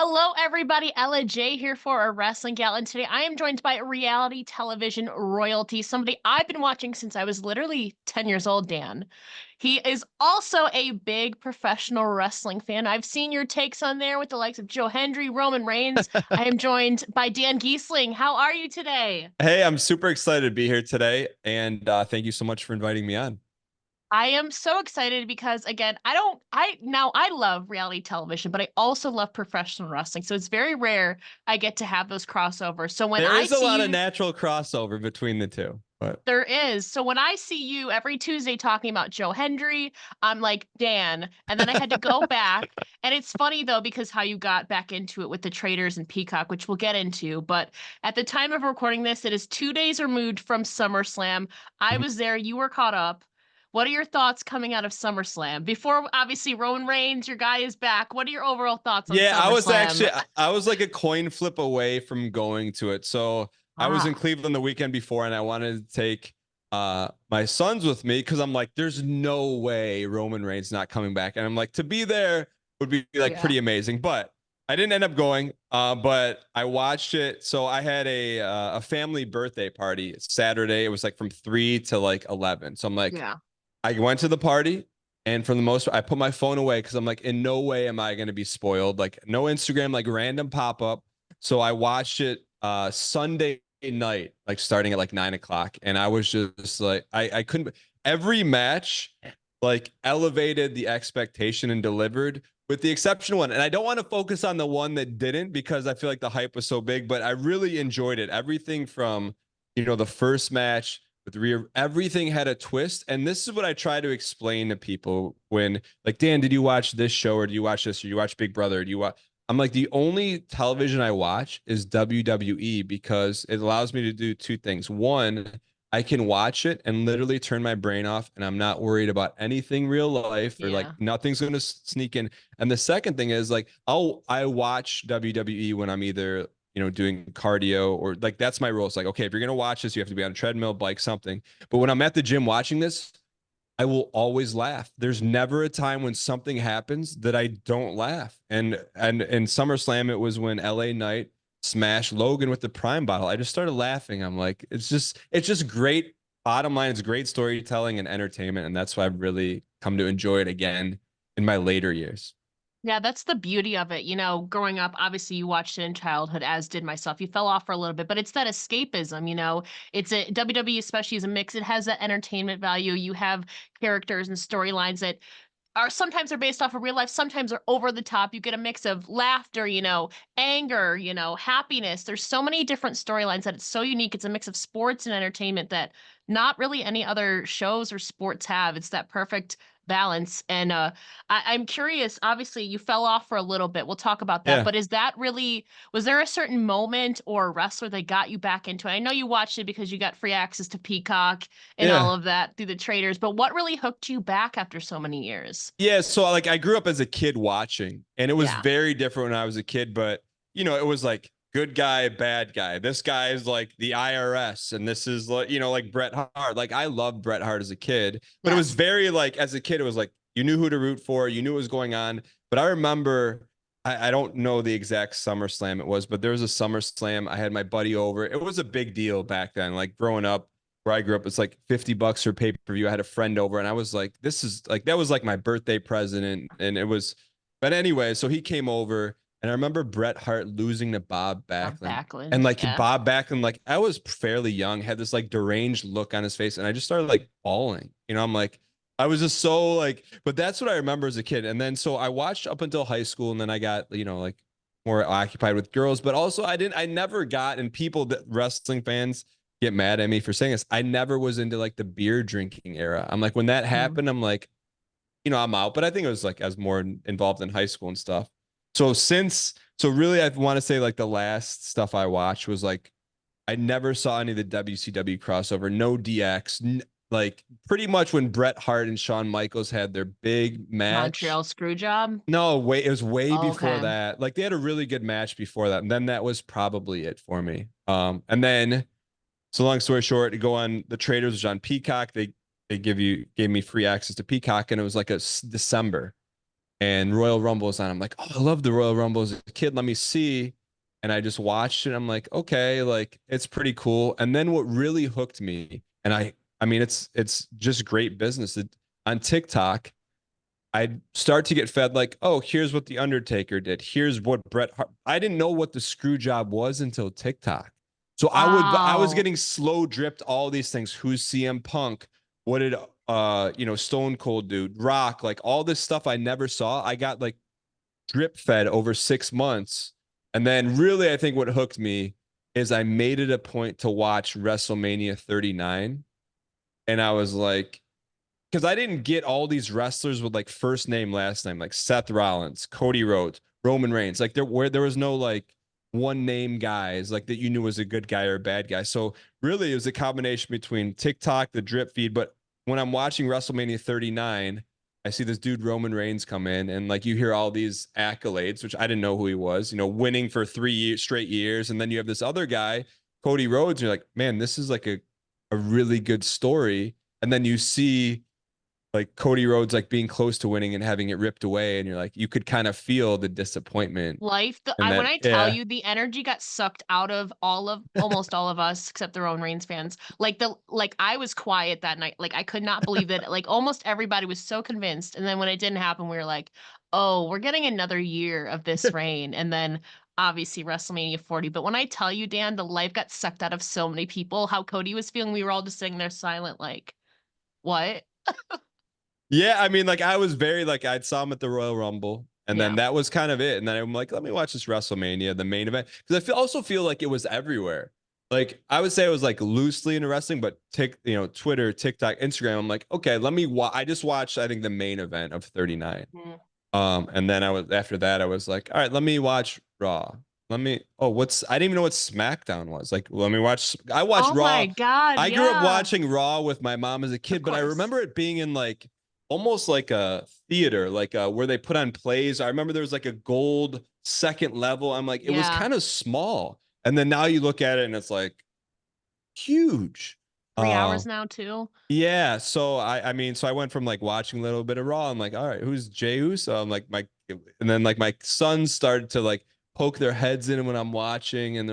Hello, everybody. Ella J here for a Wrestling Gal, and today I am joined by reality television royalty, somebody I've been watching since I was literally 10 years old, Dan. He is also a big professional wrestling fan. I've seen your takes on there with the likes of Joe Hendry, Roman Reigns. I am joined by Dan Gheesling. How are you today? Hey, I'm super excited to be here today, and thank you so much for inviting me on. I am so excited because again, I love reality television, but I also love professional wrestling. So it's very rare I get to have those crossovers. So when There I is a see lot of you, natural crossover between the two, but there is. So when I see you every Tuesday talking about Joe Hendry, I'm like, Dan. And then I had to go back. And it's funny though, because how you got back into it with the Traitors and Peacock, which we'll get into. But at the time of recording this, it is 2 days removed from SummerSlam. I was there, you were caught up. What are your thoughts coming out of SummerSlam? Before obviously Roman Reigns, your guy is back. What are your overall thoughts on yeah, SummerSlam? I was like a coin flip away from going to it. So I was in Ah, Cleveland the weekend before, and I wanted to take my sons with me because I'm like, there's no way Roman Reigns not coming back, and I'm like, to be there would be like yeah. pretty amazing, but I didn't end up going. But I watched it. So I had a family birthday party Saturday. It was like from 3 to like 11. So I'm like, Yeah. I went to the party, and for the most part, I put my phone away because I'm like, in no way am I going to be spoiled. Like, no Instagram, like random pop up. So I watched it Sunday night, like starting at like 9 o'clock. And I was just like, I couldn't, every match like elevated the expectation and delivered with the exception of one. And I don't want to focus on the one that didn't because I feel like the hype was so big, but I really enjoyed it. Everything from, the first match with Rhea, everything had a twist. And this is what I try to explain to people when, like, Dan, did you watch this show, or do you watch this, or you watch Big Brother, or do you watch? I'm like, the only television I watch is WWE because it allows me to do two things. One, I can watch it and literally turn my brain off, and I'm not worried about anything real life, or like Yeah. nothing's going to sneak in. And the second thing is like, I watch WWE when I'm either doing cardio, or like, that's my rule. It's like, okay, if you're gonna watch this, you have to be on a treadmill, bike, something. But when I'm at the gym watching this, I will always laugh. There's never a time when something happens that I don't laugh. And in SummerSlam, it was when LA Knight smashed Logan with the Prime bottle. I just started laughing. I'm like, it's just great. Bottom line, it's great storytelling and entertainment, and that's why I've really come to enjoy it again in my later years. Yeah, that's the beauty of it. Growing up, obviously you watched it in childhood, as did myself. You fell off for a little bit, but it's that escapism. It's a WWE, especially as a mix. It has that entertainment value. You have characters and storylines that are sometimes are based off of real life, sometimes are over the top. You get a mix of laughter, anger, happiness. There's so many different storylines that it's so unique. It's a mix of sports and entertainment that not really any other shows or sports have. It's that perfect balance. And I'm curious, obviously you fell off for a little bit. We'll talk about that. Yeah. But was there a certain moment or wrestler that got you back into it? I know you watched it because you got free access to Peacock and all Yeah. of that through the Traitors, but what really hooked you back after so many years? Yeah, so like I grew up as a kid watching, and it was Yeah. very different when I was a kid, but it was like good guy, bad guy. This guy is like the IRS, and this is like, like Bret Hart. Like, I loved Bret Hart as a kid, but it was Yes. very like, as a kid, it was like you knew who to root for, you knew what was going on. But I remember, I don't know the exact SummerSlam it was, but there was a SummerSlam. I had my buddy over. It was a big deal back then. Like, growing up, where I grew up, it's like $50 for pay-per-view. I had a friend over, and I was like, this is like, that was like my birthday present. And it was, but anyway, so he came over, and I remember Bret Hart losing to Bob Backlund. And Backlund. like Yeah. Bob Backlund, like, I was fairly young, had this like deranged look on his face, and I just started like bawling. I'm like, I was just so like, but that's what I remember as a kid. And then so I watched up until high school, and then I got, like, more occupied with girls, but also I never got, and people that wrestling fans get mad at me for saying this, I never was into like the beer drinking era. I'm like, when that Mhm. happened, I'm like, I'm out. But I think it was like, I was more involved in high school and stuff. So really, I want to say like the last stuff I watched was like, I never saw any of the WCW crossover, no DX, like pretty much when Bret Hart and Shawn Michaels had their big match. Montreal screw job. No, wait, it was way before Okay. that. Like, they had a really good match before that, and then that was probably it for me. And then, so long story short, to go on the Traitors, which on Peacock. They gave me free access to Peacock, and it was like December. and Royal Rumble is on. I'm like, oh, I love the Royal Rumble as a kid. Let me see. And I just watched it. I'm like, okay, like it's pretty cool. And then what really hooked me, and I mean, it's just great business. On TikTok, I start to get fed like, oh, here's what the Undertaker did. Here's what Bret Hart. I didn't know what the screw job was until TikTok. So I was Wow. getting slow dripped all these things. Who's CM Punk? What did Stone Cold do? Rock, like all this stuff I never saw. I got like drip fed over 6 months. And then really I think what hooked me is I made it a point to watch WrestleMania 39. And I was like, because I didn't get all these wrestlers with like first name, last name, like Seth Rollins, Cody Rhodes, Roman Reigns. Like there was no like one name guys like that you knew was a good guy or a bad guy. So really it was a combination between TikTok, the drip feed. But when I'm watching WrestleMania 39, I see this dude Roman Reigns come in and like you hear all these accolades, which I didn't know who he was, winning for 3 straight years. And then you have this other guy, Cody Rhodes, and you're like, man, this is like a really good story. And then you see like Cody Rhodes like being close to winning and having it ripped away, and you're like, you could kind of feel the disappointment. And When then I tell yeah, you the energy got sucked out of almost all of us except the Roman Reigns fans. Like I was quiet that night. Like I could not believe that like almost everybody was so convinced. And then when it didn't happen, we were like, oh, we're getting another year of this reign. And then obviously WrestleMania 40. But when I tell you, Dan, the life got sucked out of so many people, how Cody was feeling, we were all just sitting there silent, like, what? yeah. I mean, like I was very like I saw him at the Royal Rumble, and then Yeah. that was kind of it. And then I'm like, let me watch this WrestleMania, the main event, because also feel like it was everywhere. Like I would say it was like loosely into wrestling, but Twitter, TikTok, Instagram. I'm like, okay, let me. I just watched I think the main event of 39. Mhm. And then after that I was like, all right, let me watch Raw. I didn't even know what SmackDown was. Like, let me watch. I watched Oh my Raw. God. I grew up Yeah. watching Raw with my mom as a Of kid, but I course. remember it being in like almost like a theater, like where they put on plays. I remember there was like a gold second level. I'm like, it was Yeah. kind of small. And then now you look at it and it's like huge. 3 hours Uh, now too. yeah, so I mean, so I went from like watching a little bit of Raw. I'm like, all right, who's Jey Uso? I'm like and then like my sons started to like poke their heads in when I'm watching, and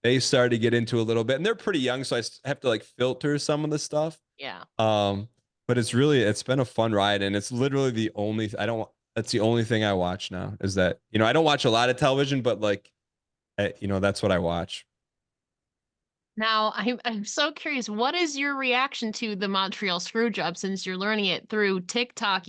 they started to get into a little bit, and they're pretty young, so I have to like filter some of the stuff. Yeah. Um, but it's been a fun ride, and it's literally the only I don't. That's the only thing I watch now is that I don't watch a lot of television, but like that's what I watch. Now, I'm so curious. What is your reaction to the Montreal Screwjob since you're learning it through TikTok?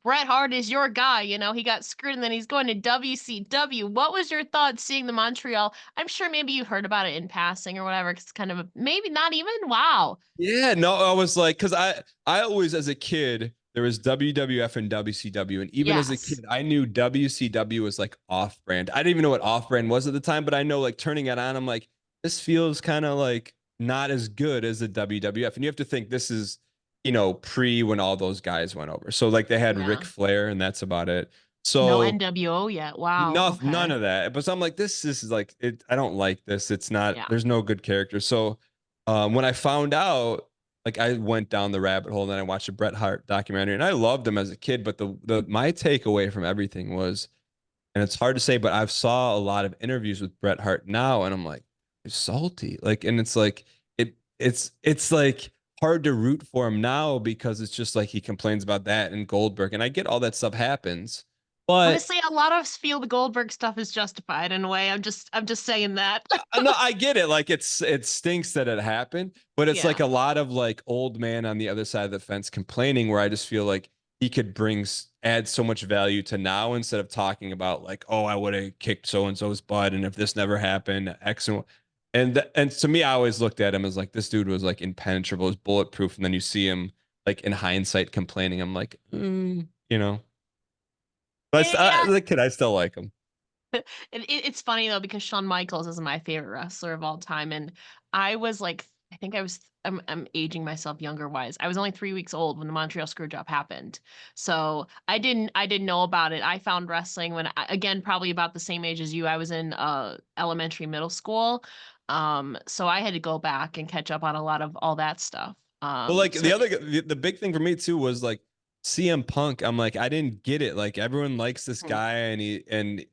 Bret Hart is your guy. He got screwed and then he's going to WCW. What was your thoughts seeing the Montreal? I'm sure maybe you heard about it in passing or whatever. 'Cause it's kind of maybe not even. Wow. Yeah, no, I was like, because I always as a kid there was WWF and WCW, and even as a Yes. kid I knew WCW was like off brand. I didn't even know what off brand was at the time, but I know like turning it on, I'm like, this feels kind of like not as good as the WWF, and you have to think this is pre when all those guys went over. So like they had Yeah. Ric Flair, and that's about it. No So NWO yet. Wow. none Okay. of that. But so I'm like, this is like it. I don't like this. It's not. Yeah. There's no good character. So when I found out, like I went down the rabbit hole and then I watched a Bret Hart documentary, and I loved him as a kid. But the my takeaway from everything was, and it's hard to say, but I've saw a lot of interviews with Bret Hart now, and I'm like, he's salty. Like, and it's like it's like hard to root for him now because it's just like he complains about that and Goldberg, and I get all that stuff happens, but Honestly, a lot of us feel the Goldberg stuff is justified in a way. I'm just saying that. no, I get it. Like it stinks that it happened, but it's like Yeah. a lot of like old man on the other side of the fence complaining where I just feel like he could add so much value to now instead of talking about like, oh, I would have kicked so and so's butt, and if this never happened, X and to me, I always looked at him as like this dude was like impenetrable, was bulletproof, and then you see him like in hindsight complaining. I'm like, but Yeah. the kid, I still like him. It's funny though because Shawn Michaels is my favorite wrestler of all time, and I was like, I think I was. I'm aging myself younger wise. I was only 3 weeks old when the Montreal Screwjob happened, so I didn't know about it. I found wrestling again probably about the same age as you. I was in elementary, middle school, so I had to go back and catch up on a lot of all that stuff. Well, like So the big thing for me too was like CM Punk, I'm like, I didn't get it. Like everyone likes this Mhm. guy, and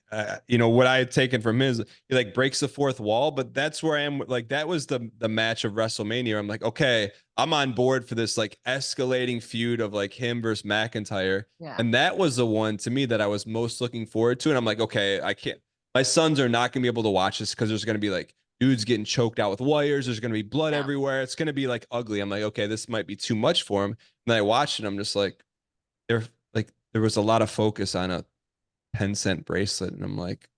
you know what I had taken from his, he like breaks the fourth wall. But that's where I am. Like that was the match of WrestleMania. I'm like, okay, I'm on board for this like escalating feud of like him versus McIntyre, Yeah. and that was the one to me that I was most looking forward to. And I'm like, okay, I can't. My sons are not gonna be able to watch this because there's gonna be like dudes getting choked out with wires. There's gonna be blood Yeah. everywhere. It's gonna be like ugly. I'm like, okay, this might be too much for him. And then I watched it. I'm just like there like there was a lot of focus on a 10-cent bracelet, and I'm like,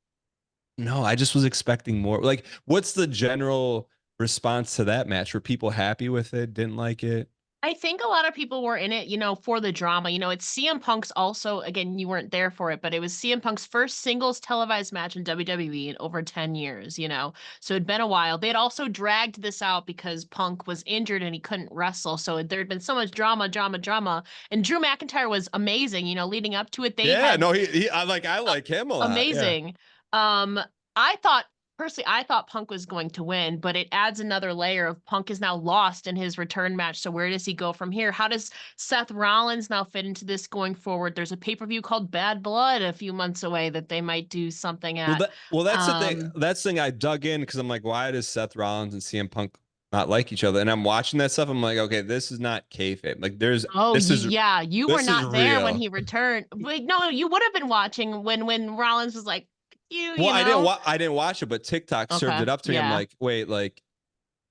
no, I just was expecting more. Like, what's the general response to that match? Were people happy with it? Didn't like it? I think a lot of people were in it, for the drama. It's CM Punk's also, again, you weren't there for it, but it was CM Punk's first singles televised match in WWE in over 10 years. So it'd been a while. They'd also dragged this out because Punk was injured and he couldn't wrestle. So there'd been so much drama, drama, drama. And Drew McIntyre was amazing, leading up to it. They Yeah, had no, I like him a lot. Yeah. amazing. Um, I thought personally, I thought Punk was going to win, but it adds another layer of Punk is now lost in his return match. So where does he go from here? How does Seth Rollins now fit into this going forward? There's a pay-per-view called Bad Blood a few months away that they might do something Well, at. that's the thing. Um, That's the thing I dug in because I'm like, why does Seth Rollins and CM Punk not like each other? And I'm watching that stuff. I'm like, okay, this is not kayfabe. Like, oh this is yeah, you were this is not there when real. he returned. Wait, no, you would have been watching when Rollins was like, you, Well, you know. I didn't watch it, but TikTok served Okay, it up to me. I'm yeah. like, wait, like,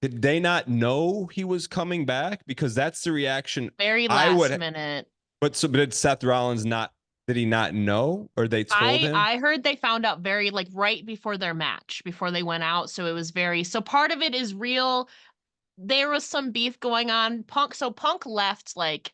did they not know he was coming back? Because that's the reaction Very I last would. minute. But did Seth Rollins not? Did he not know, or they told him? I heard they found out very like right before their match, before they went out. So it was very so part of it is real. There was some beef going on. Punk left like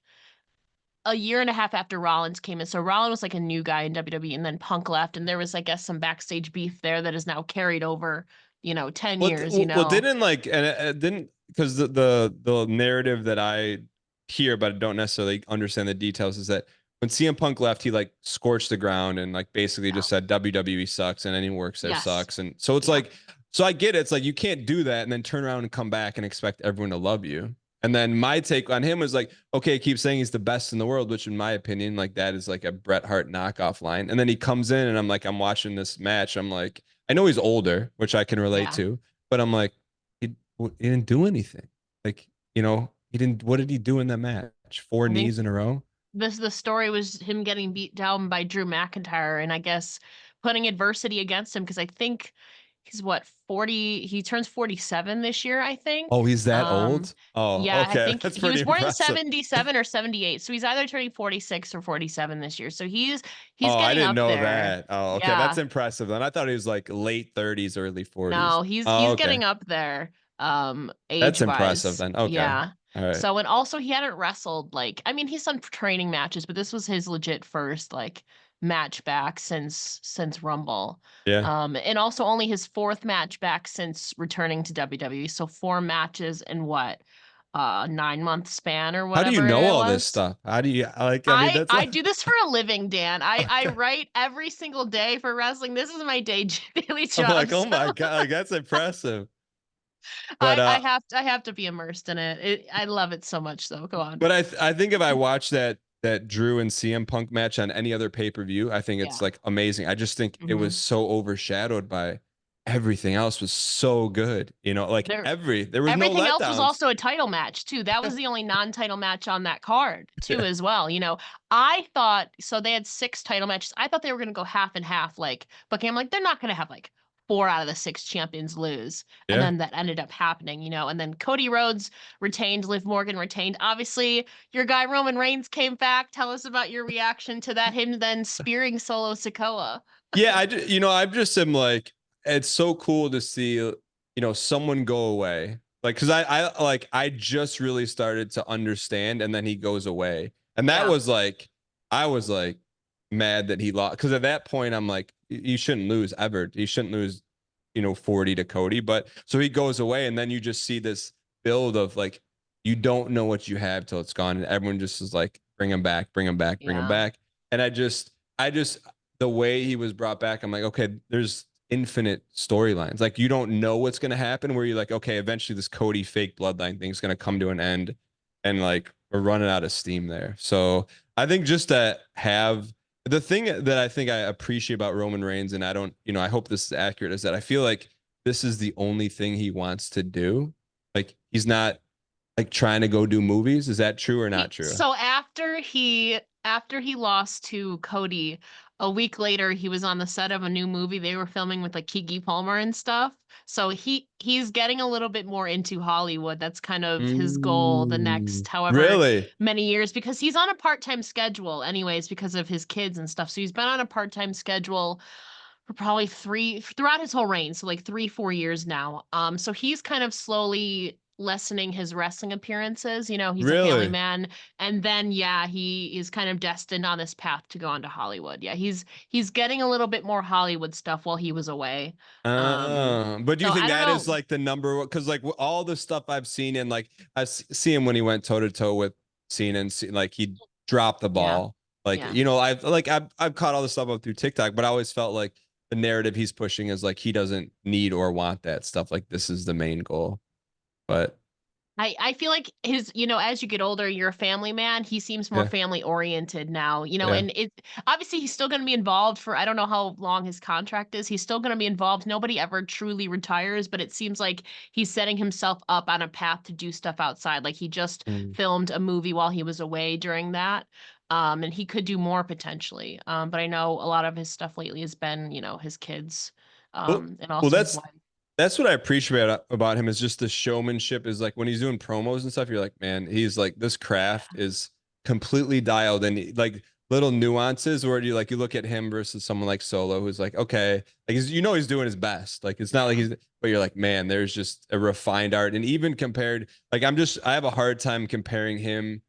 a year and a half after Rollins came in. So Rollins was like a new guy in WWE, and then Punk left, and there was, I guess, some backstage beef there that is now carried over, 10 years. Didn't like and it didn't because the narrative that I hear, but I don't necessarily understand the details, is that when CM Punk left, he like scorched the ground and like basically Yeah. just said WWE sucks and anyone works there Yes. sucks. And so it's Yeah. like, so I get it. It's like you can't do that and then turn around and come back and expect everyone to love you. And then my take on him was like, okay, keep saying he's the best in the world, which in my opinion, like that is like a Bret Hart knockoff line. And then he comes in and I'm like, I'm watching this match. I'm like, I know he's older, which I can relate Yeah. to, but I'm like, he didn't do anything. Like, he didn't, what did he do in that match? Four I think knees in a row? the story was him getting beat down by Drew McIntyre and I guess putting adversity against him because I think he's what 40 he turns 47 this year, I think. Oh, he's that old? Oh, Yeah, I okay. think That's he pretty was born in impressive. 77 or 78. So he's either turning 46 or 47 this year. So he's Oh, I getting didn't up know there. that. Oh, okay. That's Yeah. impressive. Then I thought he was like late 30s, early 40s. No, he's Oh, he's okay. getting up there, That's impressive age-wise. then. Okay. Yeah. All right. So and also he hadn't wrestled like I mean he's done training matches, but this was his legit first like match back since Rumble. Yeah. And also only his fourth match back since returning to WWE. So four matches in what 9 month span or How do you whatever know it all this was. stuff? How do you like, I mean, I that's I like, do this for a living, Dan. I okay. write every single day for wrestling. This is my daily I'm job. like, oh So my God, like that's impressive. But I have to be immersed in it. I love it so much though. Go on. I think if I watch that Drew and CM Punk match on any other pay-per-view, I think it's Yeah. like amazing. I just think it was Hmm. so overshadowed by everything else was so good. Like There there was no everything else was letdowns. also a title match too. That was the only non-title match on that card too as well. I thought so they had six title matches. I thought they were gonna go half and half, like, but I'm like, they're not gonna have like four out of the six champions lose. And Yeah. then that ended up happening. And then Cody Rhodes retained, Liv Morgan retained. Obviously, your guy Roman Reigns came back. Tell us about your reaction to that, him then spearing Solo Sikoa. Yeah, I'm just am like, it's so cool to see, someone go away. Like, cause I just really started to understand, and then he goes away. And that Yeah. was like, I was like mad that he lost. Cause at that point, I'm like, you shouldn't lose ever. You shouldn't lose, 40 to Cody. But so he goes away, and then you just see this build of like, you don't know what you have till it's gone. And everyone just is like, bring him back, bring him back, bring him Yeah. back. And I just the way he was brought back, I'm like, okay, there's infinite storylines. Like you don't know what's gonna happen. Where you're like, okay, eventually this Cody fake bloodline thing's gonna come to an end, and like are running out of steam there. So I think just to have the thing that I think I appreciate about Roman Reigns, and I don't, I hope this is accurate, is that I feel like this is the only thing he wants to do. Like he's not like trying to go do movies. Is that true or not true? So after he lost to Cody, a week later he was on the set of a new movie they were filming with like Keke Palmer and stuff. So he's getting a little bit more into Hollywood. That's kind of his goal the next however Really? many years, because he's on a part-time schedule anyways because of his kids and stuff. So he's been on a part-time schedule for probably throughout his whole reign, so like 3-4 years now. So he's kind of slowly lessening his wrestling appearances. He's a family Really? man, and then yeah, he is kind of destined on this path to go on to Hollywood. Yeah, he's getting a little bit more Hollywood stuff while he was away. But do you So think I don't that is know. like the number one? Because like all the stuff I've seen, and like see him when he went toe to toe with Cena, and like he dropped the Yeah, ball. Like yeah. I've caught all the stuff up through TikTok, but I always felt like the narrative he's pushing is like he doesn't need or want that stuff. Like this is the main goal. But I feel like as you get older, you're a family man. He seems more yeah, family oriented now, yeah. and obviously he's still going to be involved for, I don't know how long his contract is. He's still going to be involved. Nobody ever truly retires, but it seems like he's setting himself up on a path to do stuff outside. Like he just Mm. filmed a movie while he was away during that. And he could do more potentially. But I know a lot of his stuff lately has been, his kids, Well, and well, also his that's wife. that's what I appreciate about him is just the showmanship. Is like when he's doing promos and stuff, you're like, man, he's like this craft is completely dialed and like little nuances where you look at him versus someone like Solo who's like, okay, like he's doing his best. Like it's not like Yeah. but you're like, man, there's just a refined art. And even compared, like I have a hard time comparing him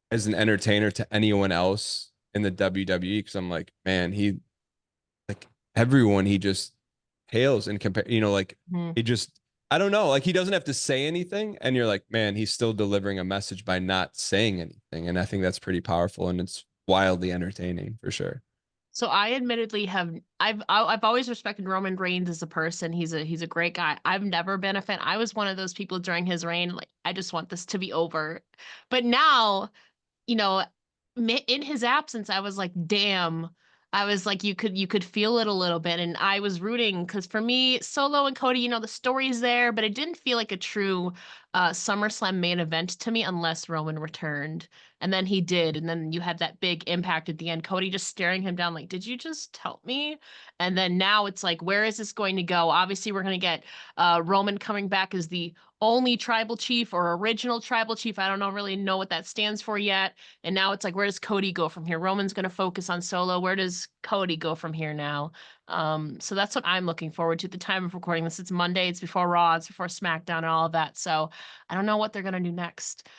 as an entertainer to anyone else in the WWE because I'm like, man, he like everyone he just hails and compare, like Mhm. he just I don't know, like he doesn't have to say anything and you're like, man, he's still delivering a message by not saying anything. And I think that's pretty powerful and it's wildly entertaining for sure. So I admittedly I've always respected Roman Reigns as a person. He's a great guy. I've never been a fan. I was one of those people during his reign, like I just want this to be over. But now, you know, in his absence, I was like, damn. I was like, you could feel it a little bit, and I was rooting because for me, Solo and Cody, the story's there, but it didn't feel like a true SummerSlam main event to me unless Roman returned, and then he did, and then you had that big impact at the end. Cody just staring him down, like, did you just help me? And then now it's like, where is this going to go? Obviously, we're going to get Roman coming back as the only tribal chief or original tribal chief. I don't really know what that stands for yet. And now it's like, where does Cody go from here? Roman's going to focus on Solo. Where does Cody go from here now? So that's what I'm looking forward to at the time of recording this. It's Monday. It's before Raw. It's before SmackDown and all of that. So I don't know what they're going to do next.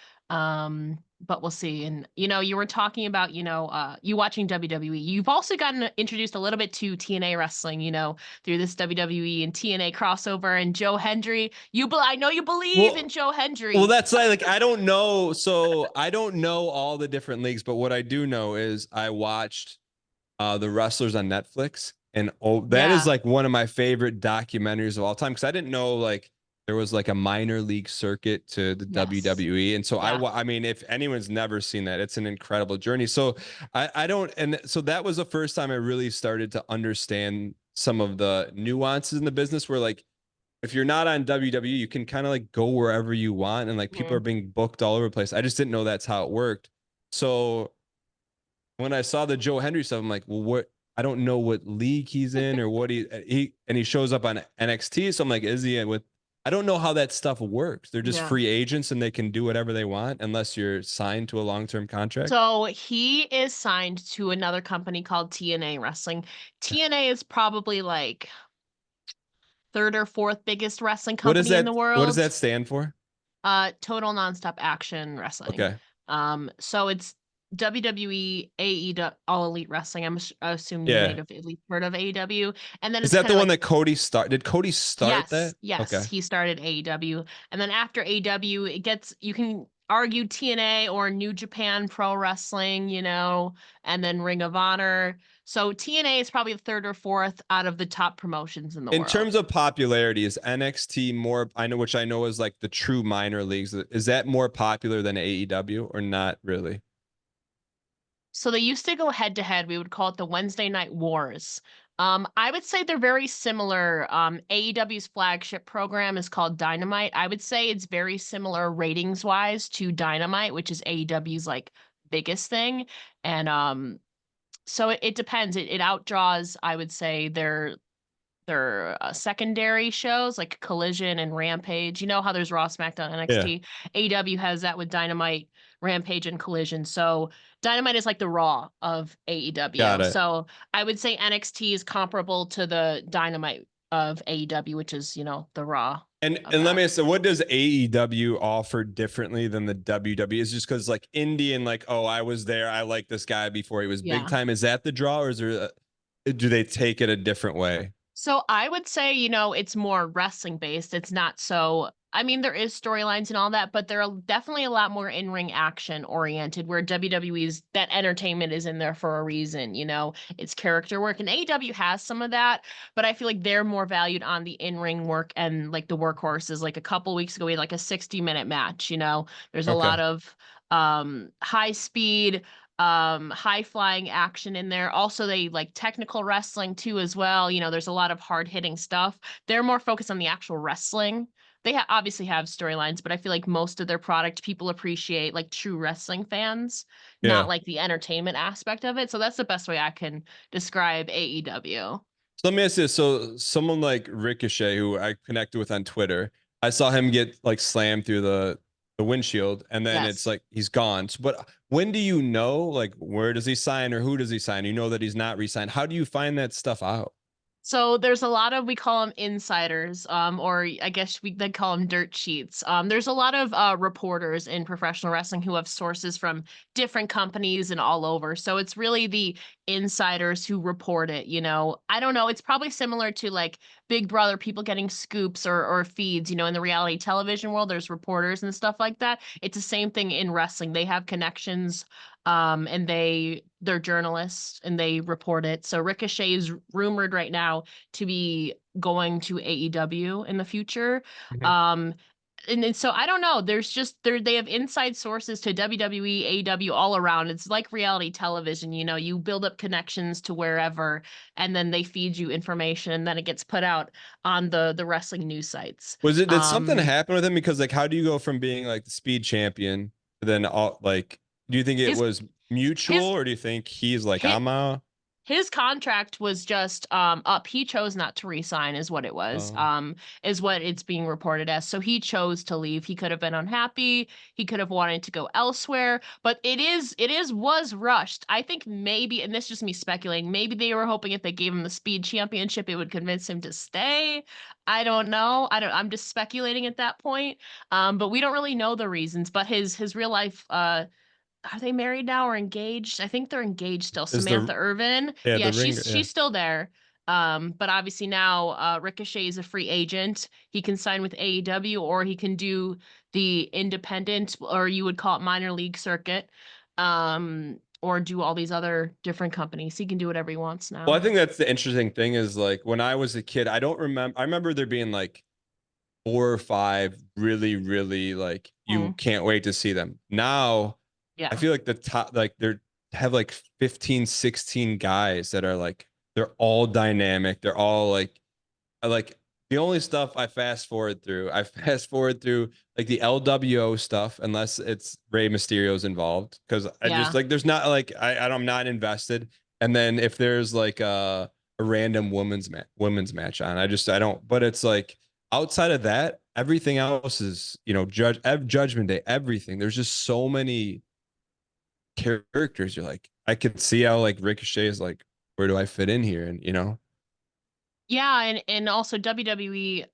But we'll see. And, you were talking about, you watching WWE. You've also gotten introduced a little bit to TNA wrestling, through this WWE and TNA crossover and Joe Hendry. I know you believe in Well, Joe well, Hendry. that's like I don't know. So I don't know all the different leagues, but what I do know is I watched the wrestlers on Netflix, and that is Yeah. like one of my favorite documentaries of all time because I didn't know like there was like a minor league circuit to the Yes. WWE, and so Yeah. I mean, if anyone's never seen that, it's an incredible journey. So I don't, and so that was the first time I really started to understand some of the nuances in the business where like if you're not on WWE, you can kind of like go wherever you want, and like people are Mhm. being booked all over the place. I just didn't know that's how it worked. So when I saw the Joe Hendry stuff, I'm like, well, what? I don't know what league he's in or what he shows up on NXT. So I'm like, is he with? I don't know how that stuff works. They're just Yeah. free agents and they can do whatever they want unless you're signed to a long-term contract. So he is signed to another company called TNA Wrestling. TNA is probably like third or fourth biggest wrestling company in the What does world. that stand for? Total Nonstop Action Wrestling. Okay. So it's WWE AEW All Elite Wrestling. I assume you may Yeah. have at least heard of AEW. And then Is it's that kind the of one like, that Cody start? Did Cody start yes, that? yes, Okay. he started AEW. And then after AEW, you can argue TNA or New Japan Pro Wrestling, and then Ring of Honor. So TNA is probably the third or fourth out of the top promotions in the In world. terms of popularity, is NXT more? I know, which I know is like the true minor leagues. Is that more popular than AEW or not really? So they used to go head to head. We would call it the Wednesday Night Wars. I would say they're very similar. AEW's flagship program is called Dynamite. I would say it's very similar ratings wise to Dynamite, which is AEW's like biggest thing. And so it depends. It outdraws, I would say, their secondary shows like Collision and Rampage. You know how there's Raw, SmackDown, Yeah, NXT. AEW has that with Dynamite, Rampage, and Collision. So Dynamite is like the Raw of got AEW. it. So I would say NXT is comparable to the Dynamite of AEW, which is, the Raw of And let that. me ask, so what does AEW offer differently than the WWE? Is just because like indie and like, oh, I was there, I like this guy before he was big Yeah. time. Is that the draw, or is there? Do they take it a different way? So I would say, it's more wrestling based. It's not so, I mean, there is storylines and all that, but there are definitely a lot more in-ring action oriented where WWE's that entertainment is in there for a reason, it's character work. And AEW has some of that, but I feel like they're more valued on the in-ring work and like the workhorses. Like a couple weeks ago, we had like a 60-minute match, there's a Okay. lot of high speed high flying action in there. Also, they like technical wrestling too as well. There's a lot of hard hitting stuff. They're more focused on the actual wrestling. They obviously have storylines, but I feel like most of their product people appreciate like true wrestling fans, not Yeah. like the entertainment aspect of it. So that's the best way I can describe AEW. So let me ask you this. So someone like Ricochet, who I connected with on Twitter, I saw him get like slammed through the windshield, and then it's Yes. like he's gone. So, but when do you know, like, where does he sign or who does he sign? You know that he's not re-signed. How do you find that stuff out? So there's a lot of we call them insiders, or I guess they call them dirt sheets. There's a lot of reporters in professional wrestling who have sources from different companies and all over. So it's really the insiders who report it. I don't know. It's probably similar to like Big Brother, people getting scoops or feeds. In the reality television world, there's reporters and stuff like that. It's the same thing in wrestling. They have connections and they're journalists and they report it. So Ricochet is rumored right now to be going to AEW in the future. Mhm. Um, and so I don't know. There's just they have inside sources to WWE, AEW all around. It's like reality television, you build up connections to wherever and then they feed you information and then it gets put out on the wrestling news sites. Did something happen with him? Because like, how do you go from being like the speed champion to then all like, do you think it His was mutual his or do you think he's like, his I'm out? his contract was just up. He chose not to resign, is what it was. Oh. Is what it's being reported as. So he chose to leave. He could have been unhappy. He could have wanted to go elsewhere. But was rushed. I think maybe, and this is just me speculating, maybe they were hoping if they gave him the speed championship, it would convince him to stay. I don't know. I'm just speculating at that point. But we don't really know the reasons. But his real life are they married now or engaged? I think they're engaged still. Is the Samantha Irvin. yeah, Yeah, the ring, she's yeah. she's still there. But obviously now Ricochet is a free agent. He can sign with AEW or he can do the independent or you would call it minor league circuit. Or do all these other different companies. He can do whatever he wants Well, I now. think that's the interesting thing is like when I was a kid, I remember there being like four or five really, really like you Mm, can't wait to see them. Now I yeah. feel like the top like they're have like 15, 16 guys that are like they're all dynamic. They're all like like the only stuff I fast forward through like the LWO stuff, unless it's Rey Mysterio's involved. Cause I just Yeah. like there's not like I'm not invested. And then if there's like a random women's match on, I don't, but it's like outside of that, everything else is, judgment day, everything. There's just so many characters. You're like, I could see how like Ricochet is like, where do I fit in here? And Yeah, and also WWE.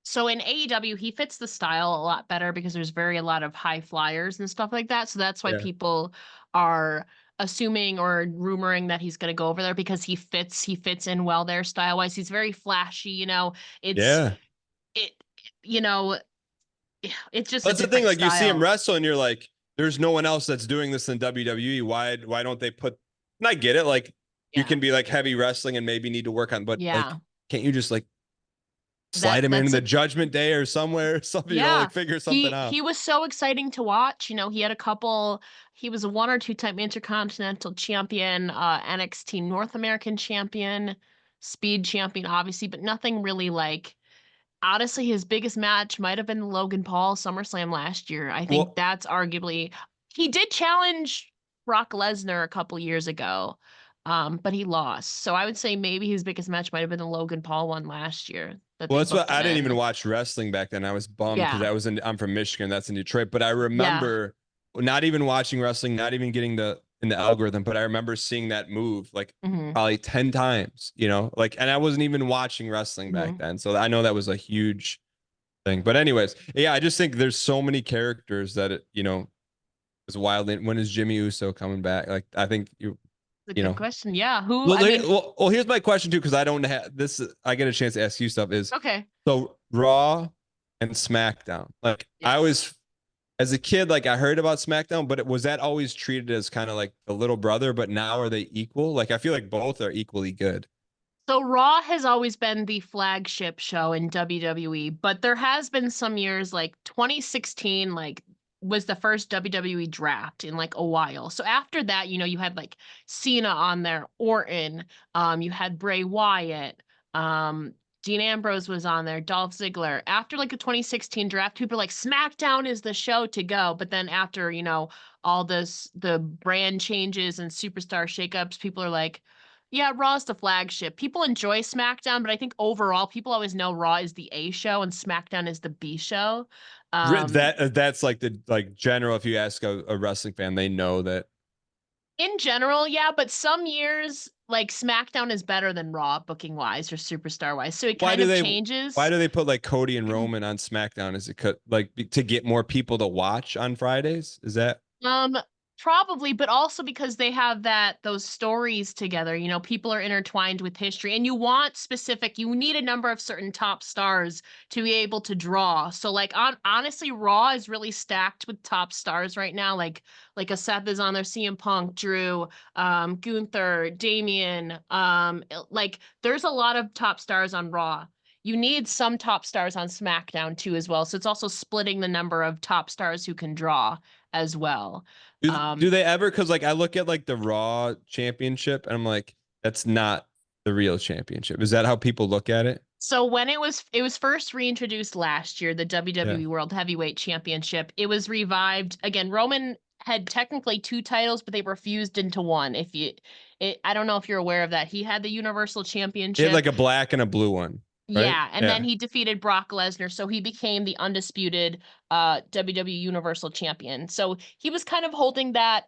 So in AEW, he fits the style a lot better because there's very a lot of high flyers and stuff like that. So that's why yeah. people are assuming or rumoring that he's going to go over there because he fits in well there style wise. He's very flashy, It's Yeah. it you know, it's just a That's the thing. different Like you see him style. wrestle, and you're like, "There's no one else that's doing this in WWE. Why don't they put?" And I get it. Like you can be like heavy wrestling and maybe need to work on, but like, can't you just like slide him into the Judgment Day or somewhere or something, you know, like figure something out. He was so exciting to watch. You know, he had a couple, he was a 1 or 2 time Intercontinental Champion, NXT North American Champion, Speed Champion, obviously, but nothing really like, honestly, his biggest match might have been the Logan Paul SummerSlam last year. I think that's arguably, he did challenge Brock Lesnar a couple years ago, but he lost. So I would say maybe his biggest match might have been the Logan Paul one last year. Well, that's what I didn't even watch wrestling back then. I was bummed because I'm from Michigan. That's in Detroit. But I remember not even watching wrestling, not even getting in the algorithm. But I remember seeing that move like probably 10 times, you know, like, and I wasn't even watching wrestling back then. So I know that was a huge thing. But anyways, yeah, I just think there's so many characters that it, you know, is wild. When is Jimmy Uso coming back? Like, I think good question. Yeah. Who? Well, here's my question too, because I don't have this. I get a chance to ask you stuff. Is so Raw and SmackDown. Like I was, as a kid, like I heard about SmackDown, but was that always treated as kind of like the little brother? But now are they equal? Like I feel like both are equally good. So Raw has always been the flagship show in WWE, but there has been some years like 2016, like was the first WWE draft in like a while. So after that, you know, you had like Cena on there, Orton, you had Bray Wyatt, Dean Ambrose was on there, Dolph Ziggler. After like the 2016 draft, people were like, SmackDown is the show to go. But then after, you know, all the brand changes and superstar shakeups, people are like, yeah, Raw's the flagship. People enjoy SmackDown, but I think overall people always know Raw is the A show and SmackDown is the B show. That's like the general. If you ask a wrestling fan, they know that. In general, yeah, but some years like SmackDown is better than Raw booking wise or superstar wise, so it kind of changes. Why do they put like Cody and Roman on SmackDown? Is it like to get more people to watch on Fridays? Is that? Probably, but also because they have those stories together, you know, people are intertwined with history and you need a number of certain top stars to be able to draw. So like honestly, Raw is really stacked with top stars right now. Like a Seth is on there, CM Punk, Drew, Gunther, Damian, like there's a lot of top stars on Raw. You need some top stars on SmackDown too as well. So it's also splitting the number of top stars who can draw as well. Do they ever? Because like I look at like the Raw championship and I'm like, that's not the real championship. Is that how people look at it? So when it was first reintroduced last year, the WWE World Heavyweight Championship, it was revived again. Roman had technically 2 titles, but they were fused into one. I don't know if you're aware of that. He had the Universal Championship. He had like a black and a blue one. Right? Yeah, and then he defeated Brock Lesnar, so he became the undisputed WWE Universal Champion. So he was kind of holding that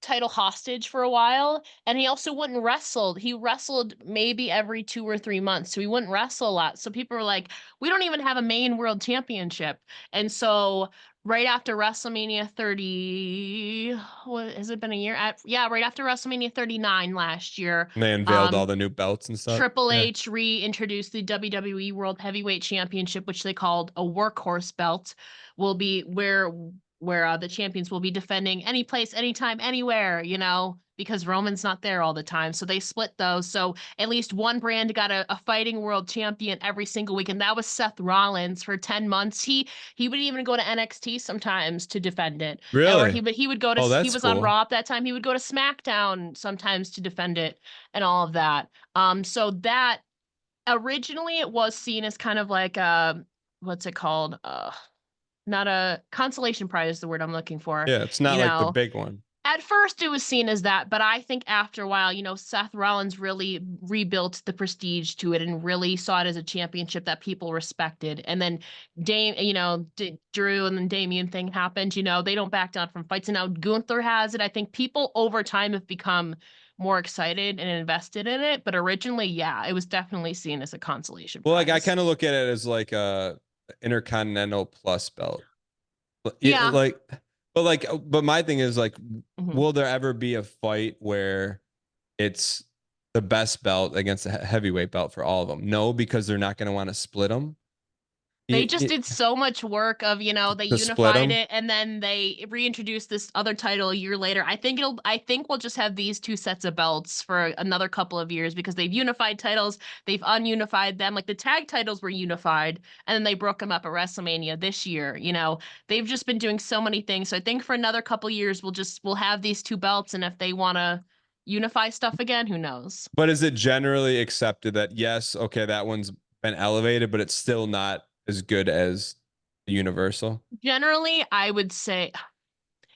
title hostage for a while, and he also wouldn't wrestle. He wrestled maybe every 2 or 3 months, so he wouldn't wrestle a lot. So people were like, we don't even have a main world championship. And so right after WrestleMania 30, what has it been a year? Right after WrestleMania 39 last year. And they unveiled all the new belts and stuff. Triple H reintroduced the WWE World Heavyweight Championship, which they called a workhorse belt, will be where the champions will be defending any place, anytime, anywhere, you know, because Roman's not there all the time. So they split those. So at least one brand got a fighting world champion every single week. And that was Seth Rollins for 10 months. He would even go to NXT sometimes to defend it. Really? Or he would go to, he was on Raw at that time. He would go to SmackDown sometimes to defend it and all of that. So that originally it was seen as kind of like what's it called? Not a consolation prize is the word I'm looking for. Yeah, it's not like the big one. At first it was seen as that, but I think after a while, you know, Seth Rollins really rebuilt the prestige to it and really saw it as a championship that people respected. And then Drew and then Damian thing happened, you know, they don't back down from fights. And now Gunther has it. I think people over time have become more excited and invested in it. But originally, yeah, it was definitely seen as a consolation prize. Like I kind of look at it as like a Intercontinental plus belt. Yeah. But my thing is like, will there ever be a fight where it's the best belt against a heavyweight belt for all of them? No, because they're not going to want to split them. They just did so much work of, they to split unified them. it and then they reintroduced this other title a year later. I think we'll just have these two sets of belts for another couple of years because they've unified titles, they've ununified them. Like the tag titles were unified and then they broke them up at WrestleMania this year. They've just been doing so many things. So I think for another couple years we'll have these two belts, and if they want to unify stuff again, who knows? But is it generally accepted that yes, okay, that one's been elevated, but it's still not as good as the Universal? Generally, I would say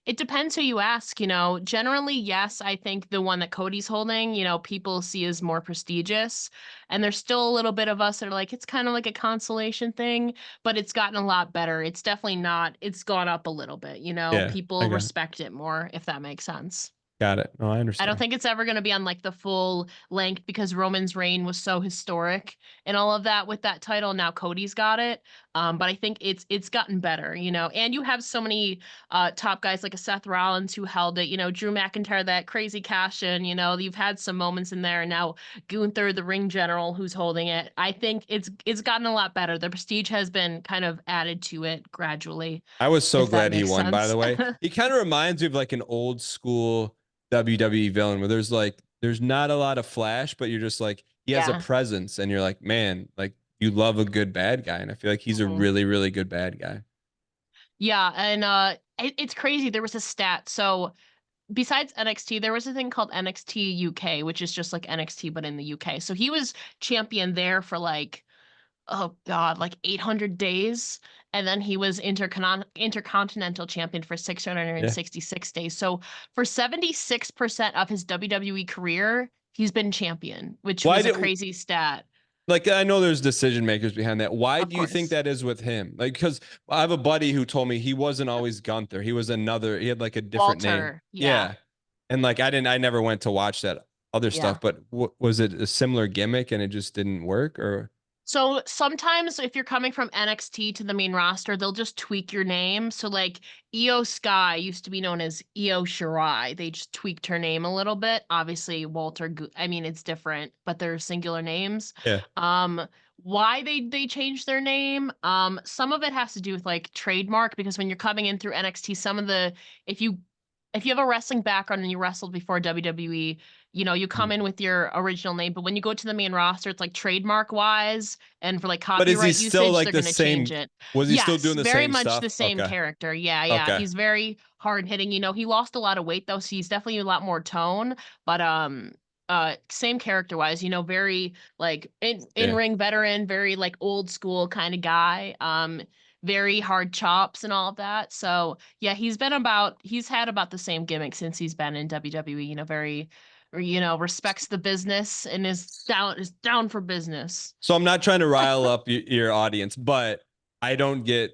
it depends who you ask. Generally, yes, I think the one that Cody's holding, people see as more prestigious. And there's still a little bit of us that are like, it's kind of like a consolation thing, but it's gotten a lot better. It's definitely not, it's gone up a little bit, Yeah, I people got it. respect it more, if that makes sense. Got it. No, I I don't understand. think it's ever going to be on like the full length because Roman's reign was so historic and all of that with that title. Now Cody's got it. But I think it's gotten better, and you have so many top guys like a Seth Rollins who held it, Drew McIntyre, that crazy cash in, you've had some moments in there, and now Gunther, the ring general, who's holding it. I think it's gotten a lot better. The prestige has been kind of added to it gradually, I was so if that glad he makes won, by sense. the way. He kind of reminds me of like an old school WWE villain where there's not a lot of flash, but you're just like he has a Yeah. presence and you're like, man, like you love a good bad guy. And I feel like he's a Mhm. really, really good bad guy. Yeah, and it's crazy. There was a stat. So besides NXT, there was a thing called NXT UK, which is just like NXT but in the UK. So he was champion there for like, oh God, like 800 days, and then he was intercontinental champion for Yeah. 666 days. So for 76% of his WWE career, he's been champion, which Why was a did crazy stat. like I know there's decision makers behind that. Why Of do you think course. that is with him? Like because I have a buddy who told me he wasn't always Gunther. He had like a different name. Walter, yeah. Yeah. And like I never went to watch that other Yeah. stuff, but was it a similar gimmick and it just didn't work or So sometimes if you're coming from NXT to the main roster, they'll just tweak your name. So like Io Sky used to be known as Io Shirai. They just tweaked her name a little bit. Obviously, I mean, it's different, but they're singular names. yeah. Um, why they changed their name? Some of it has to do with like trademark because when you're coming in through NXT, some of the if you if you have a wrestling background and you wrestled before WWE, you come Mhm. in with your original name, but when you go to the main roster, it's like trademark wise and for like But is he copyright still usage, like they're the going to change same? it. Was he still Yes, doing the very same much the stuff? same Okay. character. Yeah, yeah. Okay. He's very hard hitting. He lost a lot of weight though, so he's definitely a lot more tone, but same character wise, very like in Yeah. ring veteran, very like old school kind of guy. Very hard chops and all of that. So yeah, he's had about the same gimmick since he's been in WWE, very respects the business and is down for business. So I'm not trying to rile up your audience, but I don't get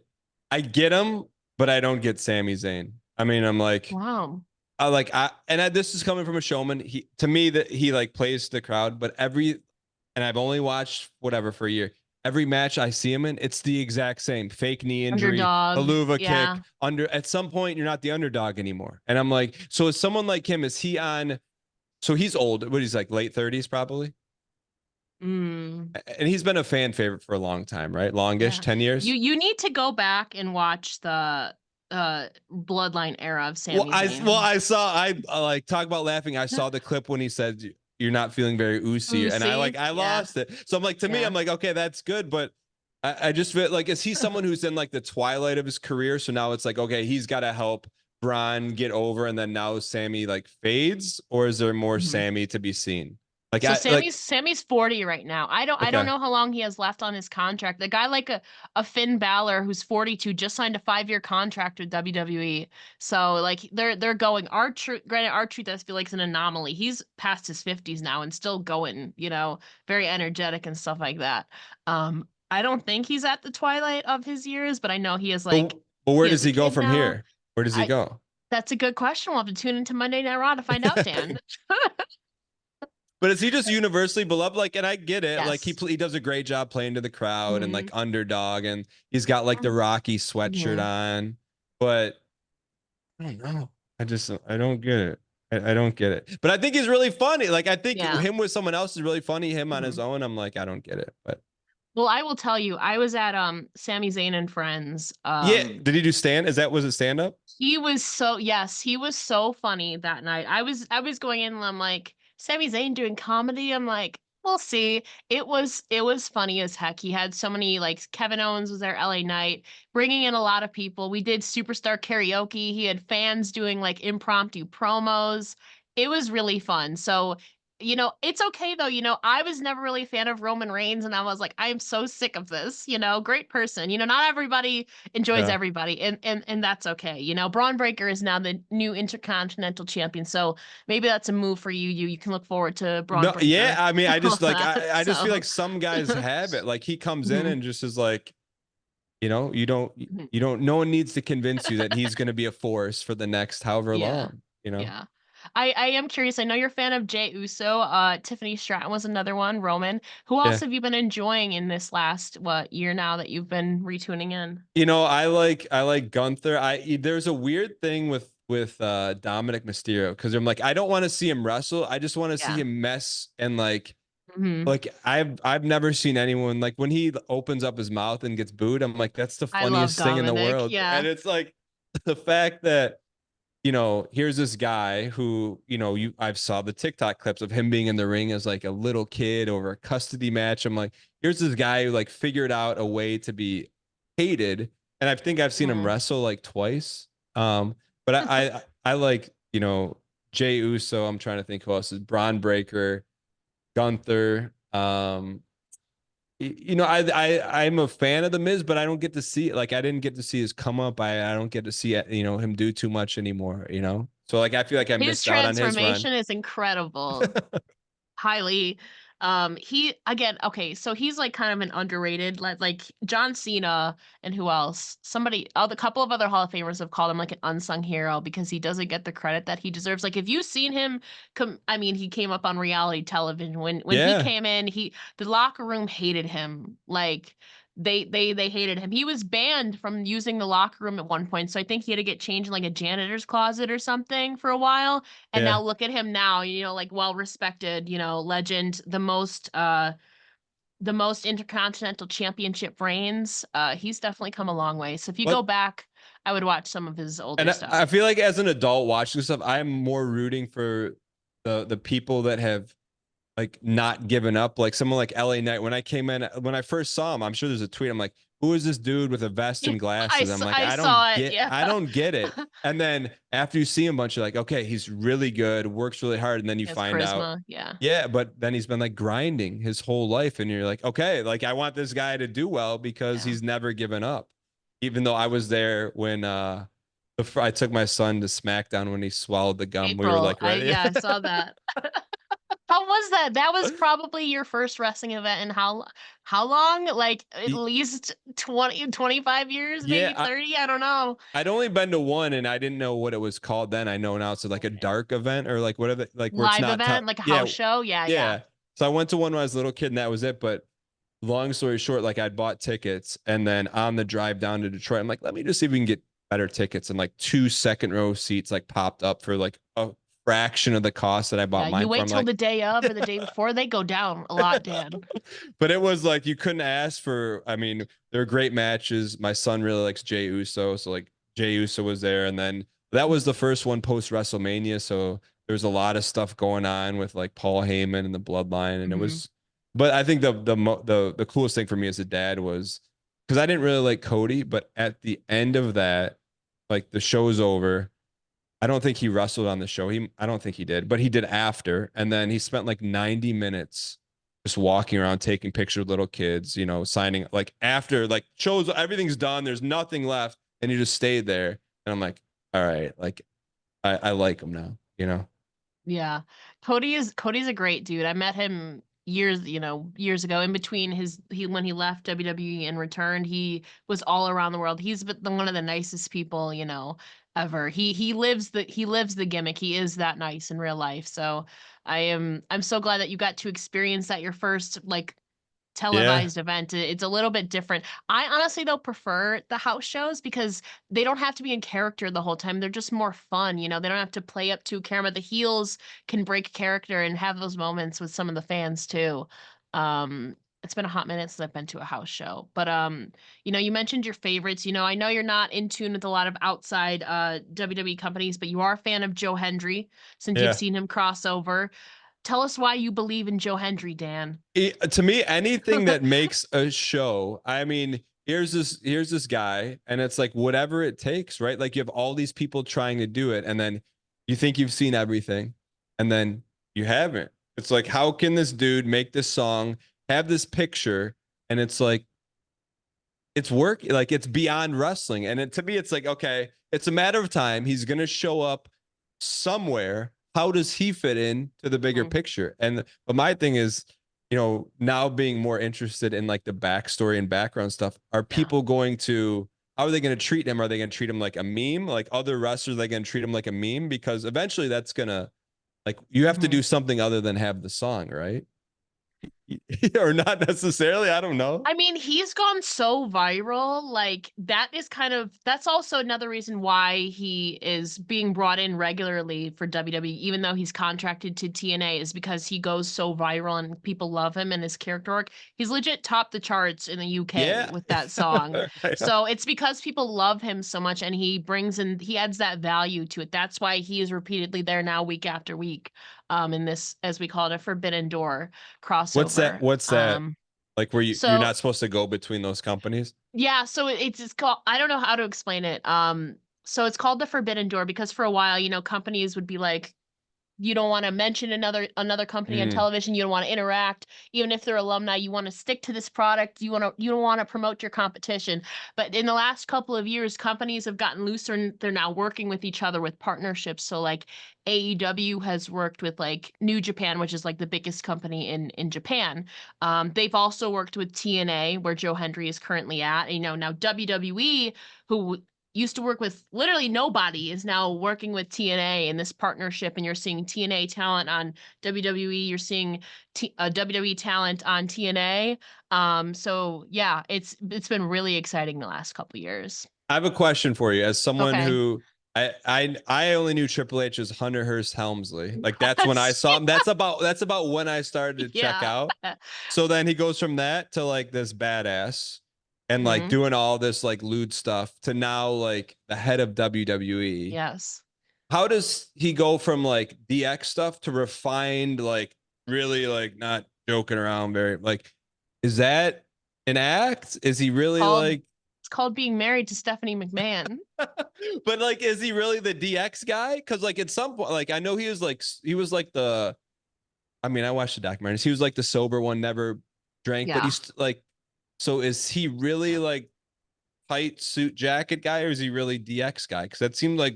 I get him, but I don't get Sami Zayn. I mean, I'm like Wow. this is coming from a showman. He to me that he like plays the crowd, but and I've only watched whatever for a year. Every match I see him in, it's the exact same fake knee injury, Underdog. haluva Yeah. kick. At some point, you're not the underdog anymore. And I'm like, so is someone like him? Is he on? So he's old. What he's like late 30s probably, Mm. and he's been a fan favorite for a long time, right? Longish, Yeah. 10 years. You need to go back and watch the Bloodline era of Sami Zayn. I saw I like talk about laughing. I saw the clip when he said you're not feeling very oozy, and Lucy. I Yeah. lost it. So I'm like to me, Yeah. I'm like okay, that's good, but I just feel like is he someone who's in like the twilight of his career? So now it's like okay, he's got to help Braun get over, and then now Sammy like fades, or is there more Mhm. Sammy to be seen? Like So I like Sammy's 40 right now. I don't okay, know how long he has left on his contract. The guy like a Finn Balor who's 42 just signed a 5-year contract with WWE. So like they're going. Granted, R-Truth I feel like is an anomaly. He's past his 50s now and still going, very energetic and stuff like that. I don't think he's at the twilight of his years, but I know he is but, like but he where has does a he go kid from now. here? Where does he I go? That's a good question. We'll have to tune into Monday Night Raw to find out, Dan. But is he just universally beloved? Like, and I get it. Like Yes. he does a great job playing to the crowd and Hmm. like underdog, and he's got like the Rocky sweatshirt Hmm. on. But I don't know. I don't get it. I don't get it. But I think he's really funny. Like I think Yeah. him with someone else is really funny. Him on his Mhm. own, I'm like I don't get it. But Well, I will tell you, I was at Sami Zayn and Friends. Yeah, did he do stand? Was it stand up? He was so yes, he was so funny that night. I was going in and I'm like, Sami Zayn doing comedy. I'm like, we'll see. It was funny as heck. He had so many like Kevin Owens was there, LA Knight, bringing in a lot of people. We did superstar karaoke. He had fans doing like impromptu promos. It was really fun. So, it's okay though. I was never really a fan of Roman Reigns, and I was like, I am so sick of this. Great person. Not everybody enjoys Yeah. everybody, and that's okay. Braun Breaker is now the new Intercontinental Champion, so maybe that's a move for you. You can look forward to Braun No, yeah. Breaker. I mean, I All just like that. I just feel So, like some guys have it. Like he comes in mhm, and just is like, mhm. you don't. No one needs to convince you that he's going to be a force for the next however Yeah, long. yeah. I am curious. I know you're a fan of Jey Uso. Tiffany Stratton was another one. Roman. Who else Yeah. have you been enjoying in this last year now that you've been retuning in? I like Gunther. There's a weird thing with Dominik Mysterio because I'm like I don't want to see him wrestle. I just want to see Yeah. him mess and Hmm. I've never seen anyone like when he opens up his mouth and gets booed. I'm like that's the I love funniest thing in the Dominic. world. And Yeah. it's like the fact that here's this guy who, I've saw the TikTok clips of him being in the ring as like a little kid over a custody match. I'm like, here's this guy who like figured out a way to be hated. And I think I've seen him Mhm. wrestle like twice. But I like, Jey Uso. I'm trying to think who else is Braun Breaker, Gunther. I'm a fan of the Miz, but I don't get to see it. Like I didn't get to see his come up. I don't get to see it, him do too much anymore. So like I feel like I His missed out on his run. transformation is incredible. Highly. He again, okay, so he's like kind of an underrated, like John Cena and who else? A couple of other Hall of Famers have called him like an unsung hero because he doesn't get the credit that he deserves. Like if you've seen him come, I mean, he came up on reality television when he Yeah, came in, the locker room hated him. Like they hated him. He was banned from using the locker room at one point. So I think he had to get changed in like a janitor's closet or something for a while. And yeah. now look at him now, like well respected, legend, the most intercontinental championship reigns. He's definitely come a long way. So if you go But back, I would watch some of his older and I stuff. feel like as an adult watching this stuff, I'm more rooting for the people that have like not given up. Like someone like LA Knight. When I first saw him, I'm sure there's a tweet. I'm like, who is this dude with a vest Yeah, and glasses? I'm like, I saw it. Yeah. I don't get it. And then after you see him a bunch, you're like, okay, he's really good, works really hard, and then you He has find out, charisma. Yeah. yeah, but then he's been like grinding his whole life, and you're like, okay, like I want this guy to do well because Yeah. he's never given up. Even though I was there when I took my son to SmackDown when he swallowed the gum. We were April. like I ready. Yeah, I saw that. How was that? That was probably your first wrestling event in how long? Like at least 20, 25 years, maybe Yeah, 30. I don't know. I'd only been to one and I didn't know what it was called then. I know now it's like a Okay. dark event or like whatever, like where it's Live not tough. event, like a Yeah, house show. Yeah, yeah. yeah. So I went to one when I was a little kid and that was it. But long story short, like I'd bought tickets and then on the drive down to Detroit, I'm like, let me just see if we can get better tickets. And like 2 second row seats like popped up for like a fraction of the cost that I bought Yeah, you mine for. wait I'm till like, the day of or the day before, they go down a lot, Dan. but it was like you couldn't ask for. I mean, there were great matches. My son really likes Jey Uso, so like Jey Uso was there, and then that was the first one post WrestleMania. So there's a lot of stuff going on with like Paul Heyman and the Bloodline, and it Mhm. was. But I think the coolest thing for me as a dad was because I didn't really like Cody, but at the end of that, like the show's over. I don't think he wrestled on the show. I don't think he did, but he did after. And then he spent like 90 minutes just walking around taking pictures of little kids, signing like after like shows everything's done, there's nothing left, and he just stayed there. And I'm like, all right, like I like him now. Yeah. Cody's a great dude. I met him years ago in between when he left WWE and returned. He was all around the world. He's one of the nicest people, ever. He lives the gimmick. He is that nice in real life. So I'm so glad that you got to experience that your first like Yeah. televised event. It's a little bit different. I honestly though prefer the house shows because they don't have to be in character the whole time. They're just more fun, They don't have to play up to camera. The heels can break character and have those moments with some of the fans too. Um it's been a hot minute since I've been to a house show. But you know, you mentioned your favorites. You know, I know you're not in tune with a lot of outside WWE companies, but you are a fan of Joe Hendry since you've Yeah. seen him cross over. Tell us why you believe in Joe Hendry, Dan. To me, anything that makes a show, I mean, here's this guy, and it's like whatever it takes, right? Like you have all these people trying to do it, and then you think you've seen everything, and then you haven't. It's like, how can this dude make this song, have this picture, and it's like it's work, like it's beyond wrestling. And to me, it's like, okay, it's a matter of time. He's gonna show up somewhere. How does he fit in to the bigger picture? And but my thing is, now being more interested in like the backstory and background stuff, are people going to, how are they going to treat him? Are they going to treat him like a meme? Like other wrestlers, are they going to treat him like a meme? Because eventually that's gonna, like, you have to do something other than have the song, right? Or not necessarily. I don't know. I mean, he's gone so viral. Like that's also another reason why he is being brought in regularly for WWE, even though he's contracted to TNA, is because he goes so viral and people love him and his character arc. He's legit topped the charts in the UK Yeah. with that song. So it's because people love him so much, and he adds that value to it. That's why he is repeatedly there now week after week. In this, as we call it, a forbidden door crossover. What's that? Like where you're So not supposed to go between those companies? yeah, so it's called, I don't know how to explain it. So it's called the Forbidden Door because for a while, you know, companies would be like, you don't want to mention another company on television. You don't want to interact, even if they're alumni. You want to stick to this product. You don't want to promote your competition. But in the last couple of years, companies have gotten looser and they're now working with each other with partnerships. So like AEW has worked with like New Japan, which is like the biggest company in Japan. They've also worked with TNA, where Joe Hendry is currently at. You know, now WWE, who used to work with literally nobody, is now working with TNA in this partnership, and you're seeing TNA talent on WWE, you're seeing WWE talent on TNA. So yeah, it's been really exciting the last couple years. I have a question for you, as someone Okay. who I only knew Triple H as Hunter Hearst Helmsley. Like that's when I saw him. That's about when I started to check Yeah. out. So then he goes from that to like this badass and like Hmm. doing all this like lewd stuff to now like the head of WWE. Yes. How does he go from like DX stuff to refined, like really like not joking around very, like, is that an act? Is he really Called like it's called being married to Stephanie McMahon. but like, is he really the DX guy? Because like at some point, like I know he was like the. I mean, I watched the documentaries. He was like the sober one, never drank, but Yeah. he's like. So is he really like tight suit jacket guy, or is he really DX guy? Because that seemed like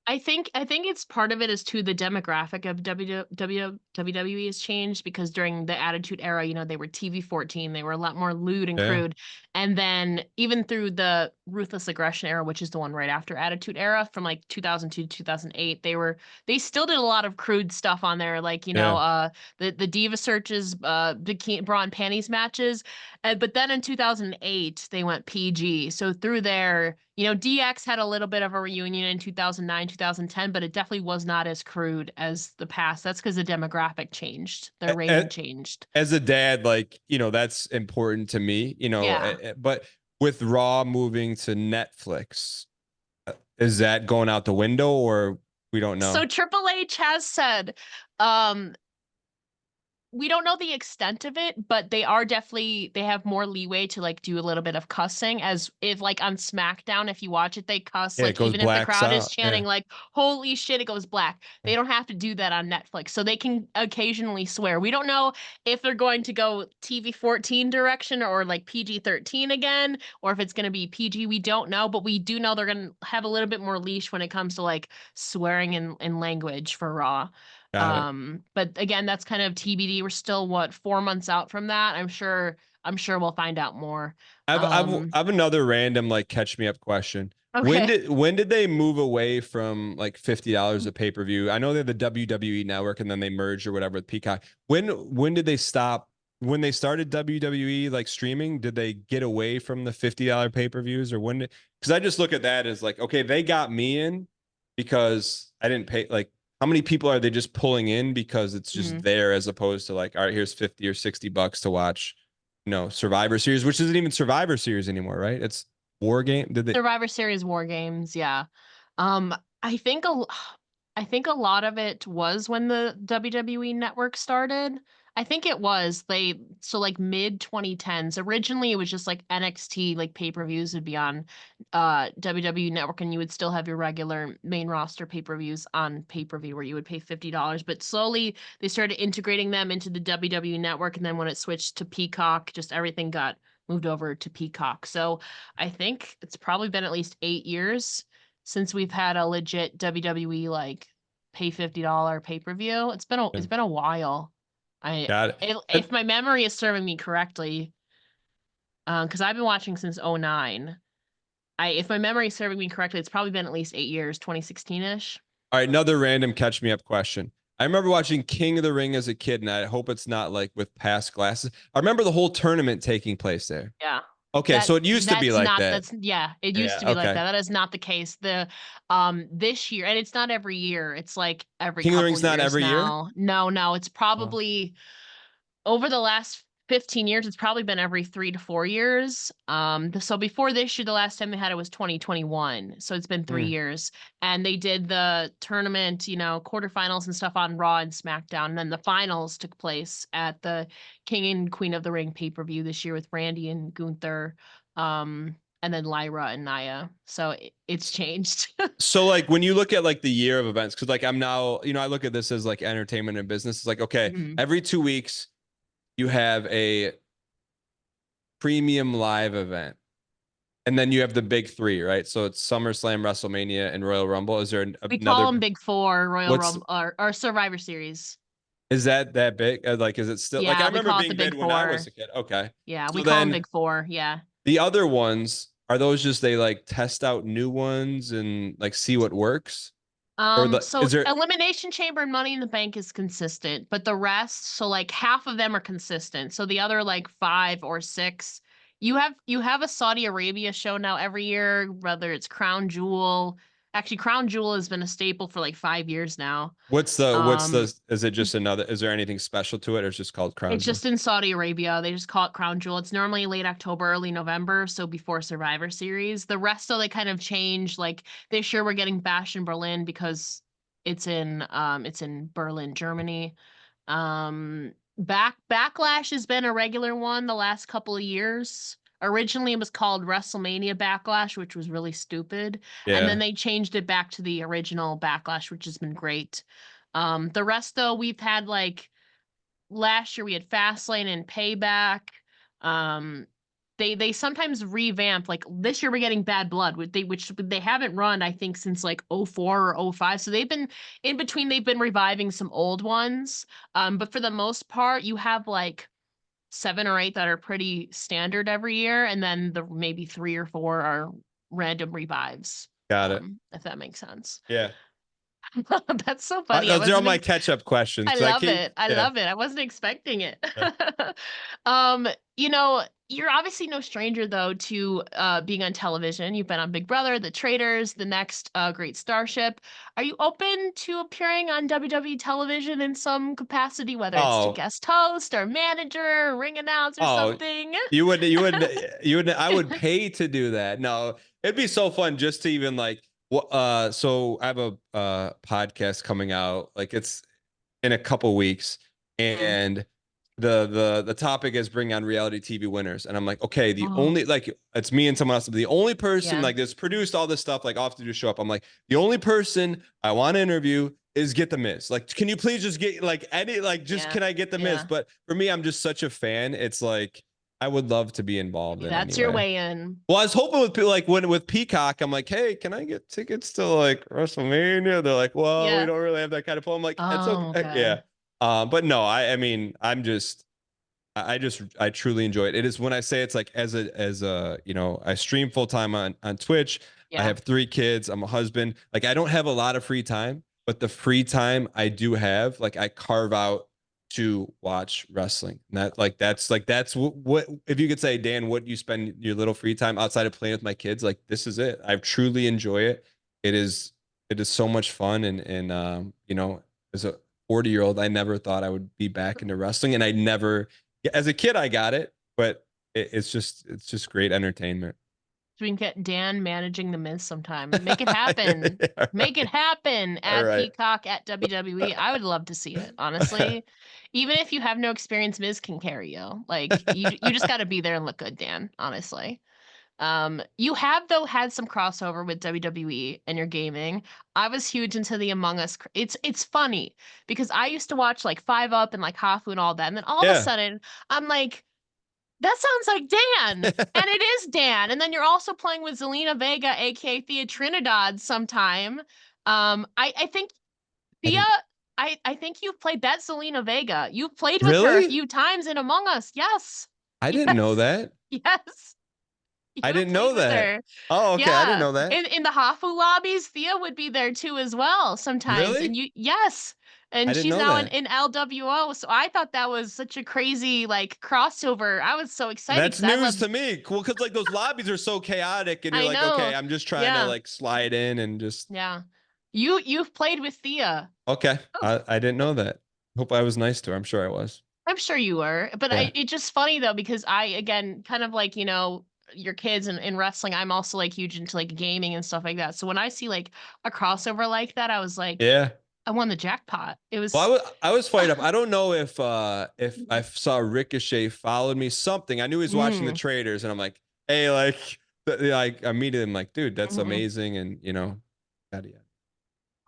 I think it's part of it is too the demographic of WWE has changed because during the Attitude Era, you know, they were TV-14, they were a lot more lewd and yeah, crude. And then even through the Ruthless Aggression Era, which is the one right after Attitude Era from like 2002 to 2008, they still did a lot of crude stuff on there, like, you know, yeah. the Diva Searches, bikini bra and panties matches. But then in 2008, they went PG. So through there, you know, DX had a little bit of a reunion in 2009, 2010, but it definitely was not as crude as the past. That's because the demographic changed. Their rating changed. As a dad, like, that's important to me, Yeah. but with Raw moving to Netflix, is that going out the window, or we don't So know? Triple H has said, um, we don't know the extent of it, but they have more leeway to like do a little bit of cussing, as if like on SmackDown, if you watch it, they cuss, Yeah, it like goes even if the blacks crowd is out. Yeah. chanting like holy shit, it goes black. They don't have to do that on Netflix. So they can occasionally swear. We don't know if they're going to go TV-14 direction or like PG-13 again, or if it's going to be PG. We don't know, but we do know they're going to have a little bit more leash when it comes to like swearing in language for Raw. Got it. But again, that's kind of TBD. We're still 4 months out from that. I'm sure we'll find out more. I've another random like catch me up question. When Okay. did they move away from like $50 a pay-per-view? I know they're the WWE network and then they merged or whatever with Peacock. When did they stop? When they started WWE like streaming, did they get away from the $50 pay-per-views, or when because I just look at that as like, okay, they got me in because I didn't pay, like how many people are they just pulling in because it's just Mhm. there, as opposed to like, all right, here's 50 or $60 to watch, Survivor Series, which isn't even Survivor Series anymore, right? It's War Game. Did they? Survivor Series War Games, yeah. Um, I think I think a lot of it was when the WWE Network started. I think it was like mid 2010s. Originally, it was just like NXT like pay-per-views would be on WWE Network, and you would still have your regular main roster pay-per-views on pay-per-view where you would pay $50. But slowly they started integrating them into the WWE Network, and then when it switched to Peacock, just everything got moved over to Peacock. So I think it's probably been at least 8 years since we've had a legit WWE like pay $50 pay-per-view. It's been a while. Got it. If my memory is serving me correctly, because I've been watching since '09. If my memory is serving me correctly, it's probably been at least 8 years, 2016-ish. All right, another random catch me up question. I remember watching King of the Ring as a kid, and I hope it's not like with past glasses. I remember the whole tournament taking place there. Yeah. Okay, so it used to be like that. It used Yeah, to be like okay. that. That is not the case. This year, and it's not every year. It's like every King of the couple Ring's not years every year? now. No, it's Oh. probably over the last 15 years, it's probably been every 3 to 4 years. So before this year, the last time they had it was 2021. So it's been 3 years. And they did the tournament, quarterfinals and stuff on Raw and SmackDown. And then the finals took place at the King and Queen of the Ring pay-per-view this year with Randy and Gunther. And then Lyra and Nia. So it's changed. So like when you look at like the year of events, because like I'm now, I look at this as like entertainment and business. It's like, okay, Mhm. every 2 weeks you have a premium live event. And then you have the big three, right? So it's SummerSlam, WrestleMania, and Royal Rumble. Is there We call another? them Big Four, Royal What's Rumble, or Survivor Series. is that big? Like, is it still like I Yeah, we remember call it the being big Big when I was Four. a kid? Okay. Yeah, we So call them then Big Four. Yeah. the other ones, are those just they like test out new ones and like see what works? Or So is there Elimination Chamber and Money in the Bank is consistent, but the rest, so like half of them are consistent. So the other like 5 or 6, you have a Saudi Arabia show now every year, whether it's Crown Jewel. Actually, Crown Jewel has been a staple for like 5 years now. what's the Um, is it just another, is there anything special to it, or it's just called Crown It's Jewel? just in Saudi Arabia. They just call it Crown Jewel. It's normally late October, early November, so before Survivor Series. The rest though they kind of change. Like this year we're getting Bash in Berlin because it's in Berlin, Germany. Backlash has been a regular one the last couple of years. Originally it was called WrestleMania Backlash, which was really stupid. And then Yeah. they changed it back to the original Backlash, which has been great. The rest though, we've had like last year we had Fastlane and Payback. Um, they sometimes revamp. Like this year we're getting Bad Blood, which they haven't run I think since like '04 or '05. So they've been in between. They've been reviving some old ones. But for the most part, you have like 7 or 8 that are pretty standard every year, and then the maybe 3 or 4 are random revives. Got it. If that makes sense. Yeah. That's so funny. Those are all my catch up questions. I 'Cause I love keep, it. I yeah. love it. I wasn't expecting it. Yeah. um, you know, you're obviously no stranger though to being on television. You've been on Big Brother, The Traitors, The Next Great Starship. Are you open to appearing on WWE television in some capacity, whether it's to Oh, guest host or manager, ring announce or oh, something? you would, I would pay to do that. No, it'd be so fun just to even like, so I have a podcast coming out, like it's in a couple weeks, Mhm. and the topic is bring on reality TV winners, and I'm like, okay, the Oh, only like it's me and someone else, but the only person yeah, like that's produced all this stuff, like I'll have to just show up. I'm like, the only person I want to interview is Get the Miz. Like, can you please just get like any like just yeah, can I get the Miz? yeah. But for me, I'm just such a fan. It's like I would love to be involved Maybe in any that's your way. way in. Well, I was hoping with like when with Peacock, I'm like, hey, can I get tickets to like WrestleMania? They're like, well, we Yeah. don't really have that kind of pull. I'm like, it's Oh, okay. okay. Yeah. But no, I mean, I truly enjoy it. It is when I say it's like as a I stream full time on Twitch. I Yeah. have 3 kids. I'm a husband. Like I don't have a lot of free time, but the free time I do have, like I carve out to watch wrestling. And that's what if you could say, Dan, what you spend your little free time outside of playing with my kids, like this is it. I truly enjoy it. It is it is so much fun. And you know, as a 40-year-old, I never thought I would be back into wrestling, and I never, as a kid, I got it, but it's just great entertainment. So we can get Dan managing the Miz sometime. Make it happen. All Make it right. happen All at right. Peacock at WWE. I would love to see it, honestly. Even if you have no experience, Miz can carry you. Like you just got to be there and look good, Dan, honestly. You have though had some crossover with WWE and your gaming. I was huge into the Among Us. It's funny because I used to watch like Five Up and like Hafu and all that, and then all of a Yeah. sudden I'm like, that sounds like Dan, and it is Dan. And then you're also playing with Zelina Vega, aka Thea Trinidad, sometime. I think I Thea. didn't I think you've played that Zelina Vega. You've played with her a really. few times in Among Us. Yes, I didn't know yes, that. yes. I You didn't played know with that. her. Oh, okay. I didn't Yeah. know that. In the Hafu lobbies, Thea would be there too as well sometimes. And Really? you yes. I And didn't she's know now that. in LWO. So I thought that was such a crazy like crossover. I was so excited That's because I news love to me. Cool, because like those lobbies are so chaotic, and you're I like, okay, know. I'm just trying to Yeah. like slide in and just Yeah. You've played with Thea. okay. Oh, I didn't know that. Hope I was nice to her. I'm sure I was. I'm sure you were. But Yeah. it's just funny though, because I again kind of like, your kids in wrestling, I'm also like huge into like gaming and stuff like that. So when I see like a crossover like that, I was like, Yeah. I won the jackpot. It Well, was I was fired up. I don't know if I saw Ricochet followed me something. I knew he was watching the mm, Traitors, and I'm like, hey, like I meted him like, dude, that's mhm. amazing, and you know, yada yada.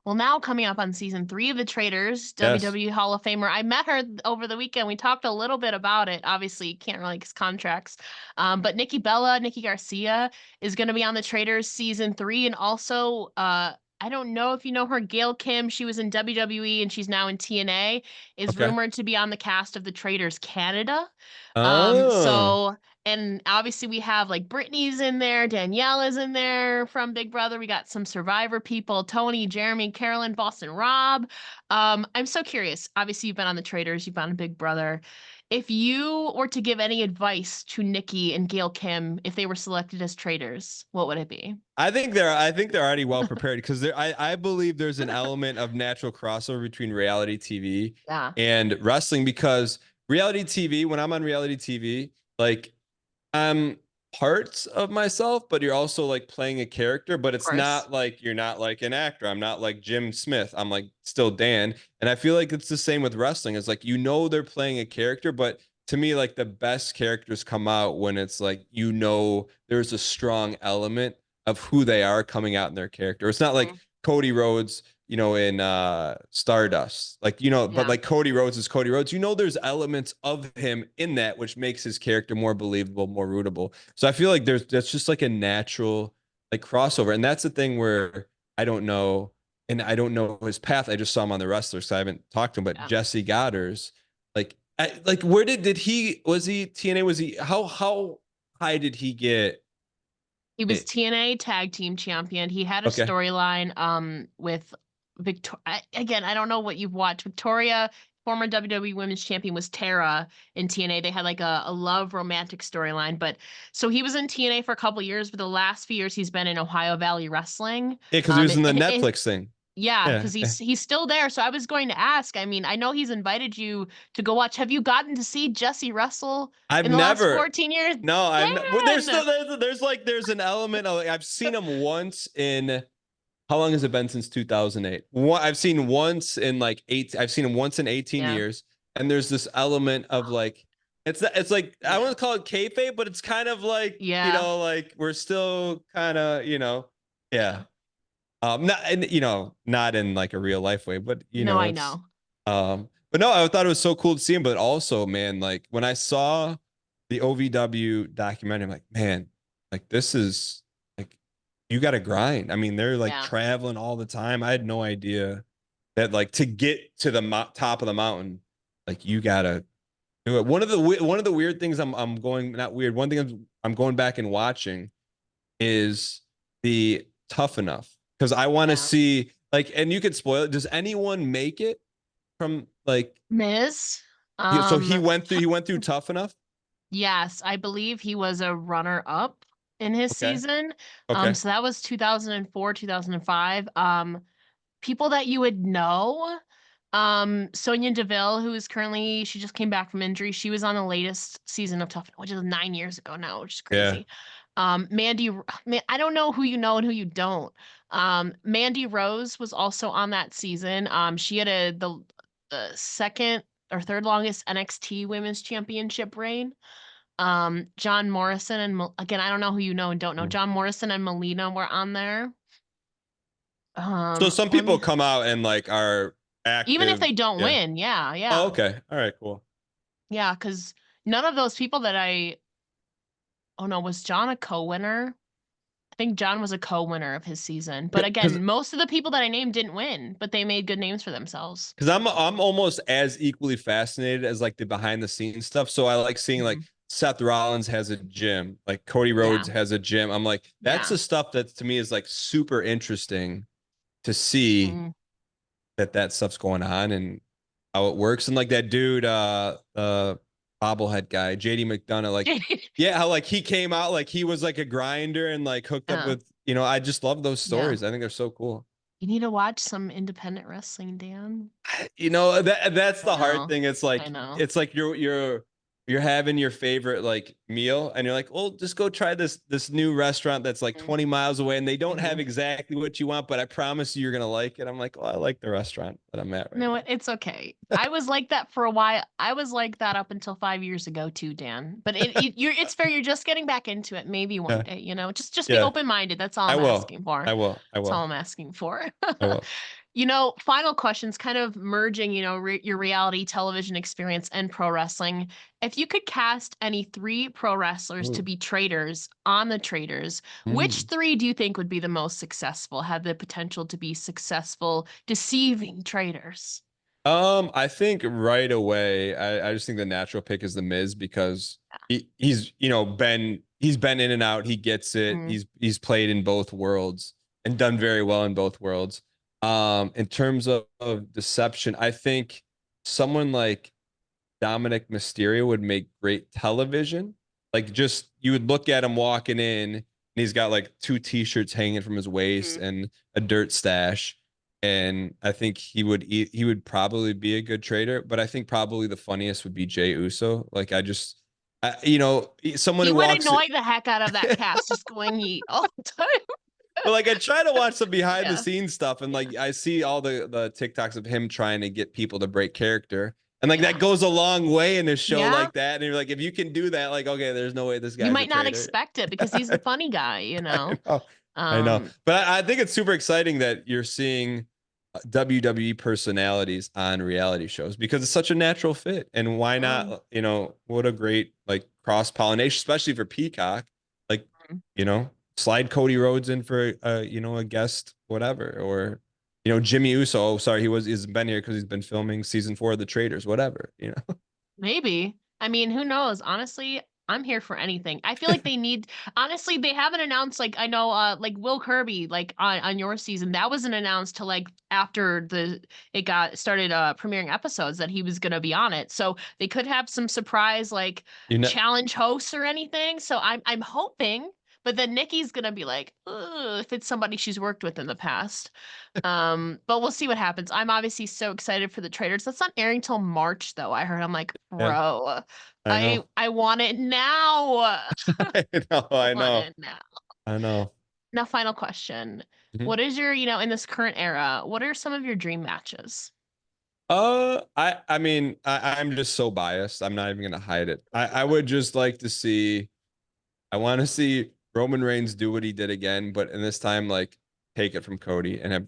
Well, now coming up on season 3 of the Traitors, Yes. WWE Hall of Famer. I met her over the weekend. We talked a little bit about it. Obviously, you can't really 'cause contracts. But Nikki Garcia is going to be on the Traitors season 3, and also I don't know if you know her, Gail Kim. She was in WWE and she's now in TNA. Is Okay. rumored to be on the cast of the Traitors Canada. Oh. So and obviously we have like Brittany's in there, Danielle is in there from Big Brother. We got some Survivor people, Tony, Jeremy, Carolyn, Boston Rob. I'm so curious. Obviously you've been on the Traitors, you've been on Big Brother. If you were to give any advice to Nikki and Gail Kim if they were selected as traitors, what would it be? I think they're already well prepared because I believe there's an element of natural crossover between reality TV Yeah, and wrestling because reality TV, when I'm on reality TV, like I'm parts of myself, but you're also like playing a character, but of it's course. not like you're not like an actor. I'm not like Jim Smith. I'm like still Dan. And I feel like it's the same with wrestling. It's like, you know, they're playing a character, but to me, like the best characters come out when it's like, you know, there's a strong element of who they are coming out in their character. It's not like Mhm. Cody Rhodes, you know, in Stardust. Like, you know, but Yeah. like Cody Rhodes is Cody Rhodes. You know, there's elements of him in that which makes his character more believable, more rootable. So I feel like that's just like a natural like crossover. And that's the thing where I don't know, and I don't know his path. I just saw him on the wrestlers, so I haven't talked to him, but Yeah. Jessie Godderz, like where did he was he TNA? Was he how high did he get He was it? TNA tag team champion. He had a Okay. storyline with Victoria. Again, I don't know what you've watched. Victoria, former WWE Women's Champion, was Tara in TNA. They had like a love romantic storyline. But so he was in TNA for a couple years, but the last few years he's been in Ohio Valley Wrestling. Yeah, because he was in the And Netflix thing. yeah, Yeah. because he's still there. So I was going to ask. I mean, I know he's invited you to go watch. Have you gotten to see Jesse wrestle I've in the last never. 14 years? No, well, there's Dan! still there's an element of like I've seen him once in how long has it been since 2008? I've seen once in like I've seen him once in 18 Yeah. years, and there's this element of like it's like I Yeah. want to call it kayfabe, but it's kind of like you Yeah. know like we're still kind of you know Yeah. yeah not and you know not in like a real life way, but you No, know I it's know. but no, I thought it was so cool to see him, but also man like when I saw the OVW documentary, I'm like man like this is like you got to grind. I mean, they're like Yeah. traveling all the time. I had no idea that like to get to the top of the mountain, like you gotta do it. One of the weird things I'm going not weird. One thing I'm going back and watching is the Tough Enough because I want to Yeah. see like, and you could spoil it. Does anyone make it from like? Miz, So um, he went through Tough Enough. yes, I believe he was a runner up. in his Okay. season. Okay. So that was 2004, 2005. People that you would know. Sonya Deville, who is currently, she just came back from injury. She was on the latest season of Tough, which is 9 years ago now, which is Yeah. crazy. I don't know who you know and who you don't. Mandy Rose was also on that season. She had the second or third longest NXT Women's Championship reign. John Morrison and again, I don't know who you know and don't know. Mm. John Morrison and Melina were on there. So some Let people me, come out and like are even if active. they don't Yeah. win, yeah, Oh, yeah. okay. All right, cool. Yeah, because none of those people that oh no, was John a co-winner? I think John was a co-winner of his season. But Because again, most of the people that I named didn't win, but they made good names for themselves. because I'm almost as equally fascinated as like the behind the scenes stuff. So I like seeing like Mhm. Seth Rollins has a gym, like Cody Yeah, Rhodes has a gym. I'm like, that's yeah. the stuff that to me is like super interesting to see Mm. that stuff's going on and how it works. And like that dude, bobblehead guy, JD McDonough, like, yeah, how like he came out like he was like a grinder and like hooked up Yeah, with, I just love those yeah. stories. I think they're so cool. You need to watch some independent wrestling, Dan. That's I the hard know. thing. It's I like know. you're having your favorite like meal and you're like, well, just go try this new restaurant that's like Mm-hmm. 20 miles away and they don't have Mm-hmm. exactly what you want, but I promise you you're gonna like it. I'm like, oh, I like the restaurant that I'm at right No, now. it's okay. I was like that for a while. I was like that up until 5 years ago too, Dan. But it's fair. You're just getting back into it. Maybe one Yeah. day, just be Yeah. open minded. That's all I I'm will. asking for. I will. I That's all will. I'm asking for. I will. Final questions, kind of merging, your reality television experience and pro wrestling. If you could cast any three pro wrestlers to Ooh. be traitors on the Traitors, which Mm. three do you think would be the most successful, have the potential to be successful, deceiving traitors? I think right away, I just think the natural pick is the Miz because he's been in and out. He gets it. Mm, He's played in both worlds and done very well in both worlds. In terms of deception, I think someone like Dominik Mysterio would make great television. Like just you would look at him walking in and he's got like two t-shirts hanging from his waist mm. and a dirt stash. And I think he would probably be a good trader, but I think probably the funniest would be Jey Uso. Like someone He who would walks annoy the heck out of that cast just going yeet all the time. but like I try to watch some behind the Yeah. scenes stuff and Yeah. like I see all the TikToks of him trying to get people to break character. And like that Yeah. goes a long way in a show Yeah. like that. And you're like, if you can do that, like, okay, there's no way this You guy's a might not traitor. expect it because he's a funny guy. I know. I know. Um, But I think it's super exciting that you're seeing WWE personalities on reality shows because it's such a natural fit. And why um, not, what a great like cross pollination, especially for Peacock. Like, you know, slide Cody Rhodes in for a guest, whatever, or Jimmy Uso. Oh, sorry, he's been here because he's been filming season 4 of The Traitors, whatever. Maybe. I mean, who knows? Honestly, I'm here for anything. I feel like honestly, they haven't announced, like, I know, like Will Kirby, like on your season, that wasn't announced till like after it got started premiering episodes that he was gonna be on it. So they could have some surprise like You know, challenge hosts or anything. So I'm hoping, but then Nikki's gonna be like, ugh, if it's somebody she's worked with in the past. But we'll see what happens. I'm obviously so excited for the Traitors. That's not airing till March, though. I heard. I'm like, yeah, bro, I I know. I want it now. I know, I I want know, it now. I know. Now, final question. Mhm. What is in this current era, what are some of your dream matches? I mean, I'm just so biased. I'm not even gonna hide it. I would just like to see. I want to see Roman Reigns do what he did again, but in this time, like, take it from Cody and have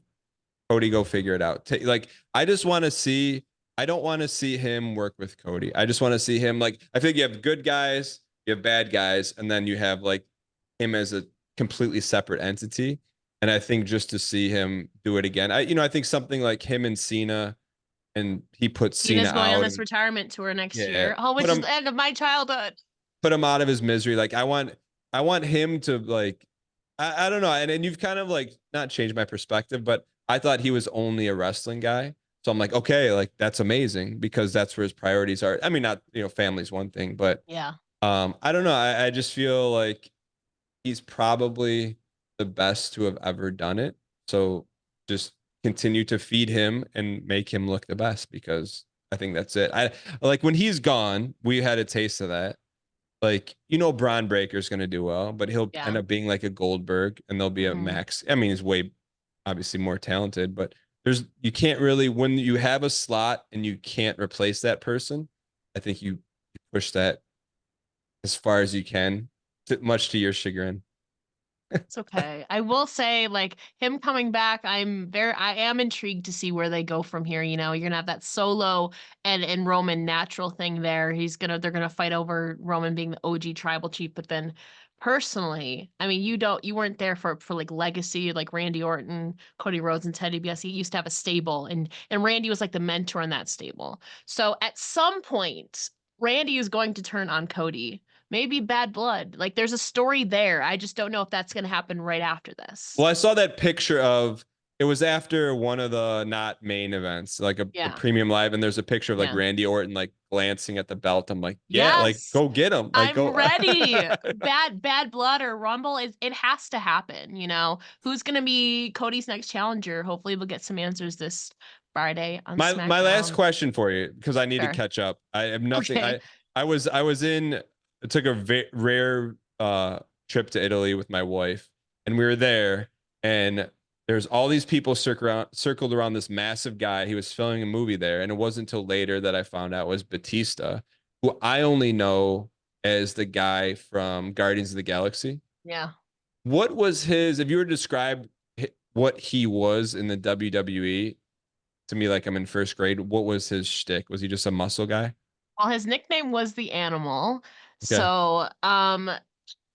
Cody go figure it out. Like, I just want to see. I don't want to see him work with Cody. I just want to see him like. I think you have good guys, you have bad guys, and then you have like him as a completely separate entity. And I think just to see him do it again, I think something like him and Cena, and he put Cena Cena's going on out, this and retirement tour next yeah, year. Oh, put which is him the end of my childhood. put him out of his misery. Like I want him to like I don't know. And you've kind of like not changed my perspective, but I thought he was only a wrestling guy. So I'm like, okay, like that's amazing because that's where his priorities are. I mean, not, family's one thing, but Yeah. I don't know. I just feel like he's probably the best to have ever done it. So just continue to feed him and make him look the best because I think that's it. I like when he's gone, we had a taste of that. Like, Braun Breaker's going to do well, but he'll Yeah. end up being like a Goldberg and there'll be a Mhm. Max. I mean, he's way obviously more talented, but you can't really, when you have a slot and you can't replace that person, I think you push that as far as you can, much to your chagrin. It's okay. I will say, like, him coming back, I am intrigued to see where they go from here. You're gonna have that Solo and Roman natural thing there. They're gonna fight over Roman being the OG tribal chief, but then personally, I mean, you weren't there for like legacy, like Randy Orton, Cody Rhodes, and Ted DiBiase. He used to have a stable, and Randy was like the mentor in that stable. So at some point, Randy is going to turn on Cody. Maybe bad blood. Like there's a story there. I just don't know if that's going to happen right after this. Well, I saw that picture of it was after one of the not main events, like a Yeah. premium live, and there's a picture of like Yeah. Randy Orton like glancing at the belt. I'm like, yeah, like Yes. go get him. Like I'm go. ready. Bad blood or Rumble it has to happen. Who's going to be Cody's next challenger? Hopefully we'll get some answers this Friday on My last SmackDown. question for you, because I need to Sure. catch up. I have nothing. Okay. I was in. I took a rare trip to Italy with my wife, and we were there, and there's all these people circled around this massive guy. He was filming a movie there, and it wasn't until later that I found out was Bautista, who I only know as the guy from Guardians of the Galaxy. Yeah. What was his? If you were to describe what he was in the WWE to me, like I'm in first grade, what was his shtick? Was he just a muscle guy? Well, his nickname was the Animal. Okay.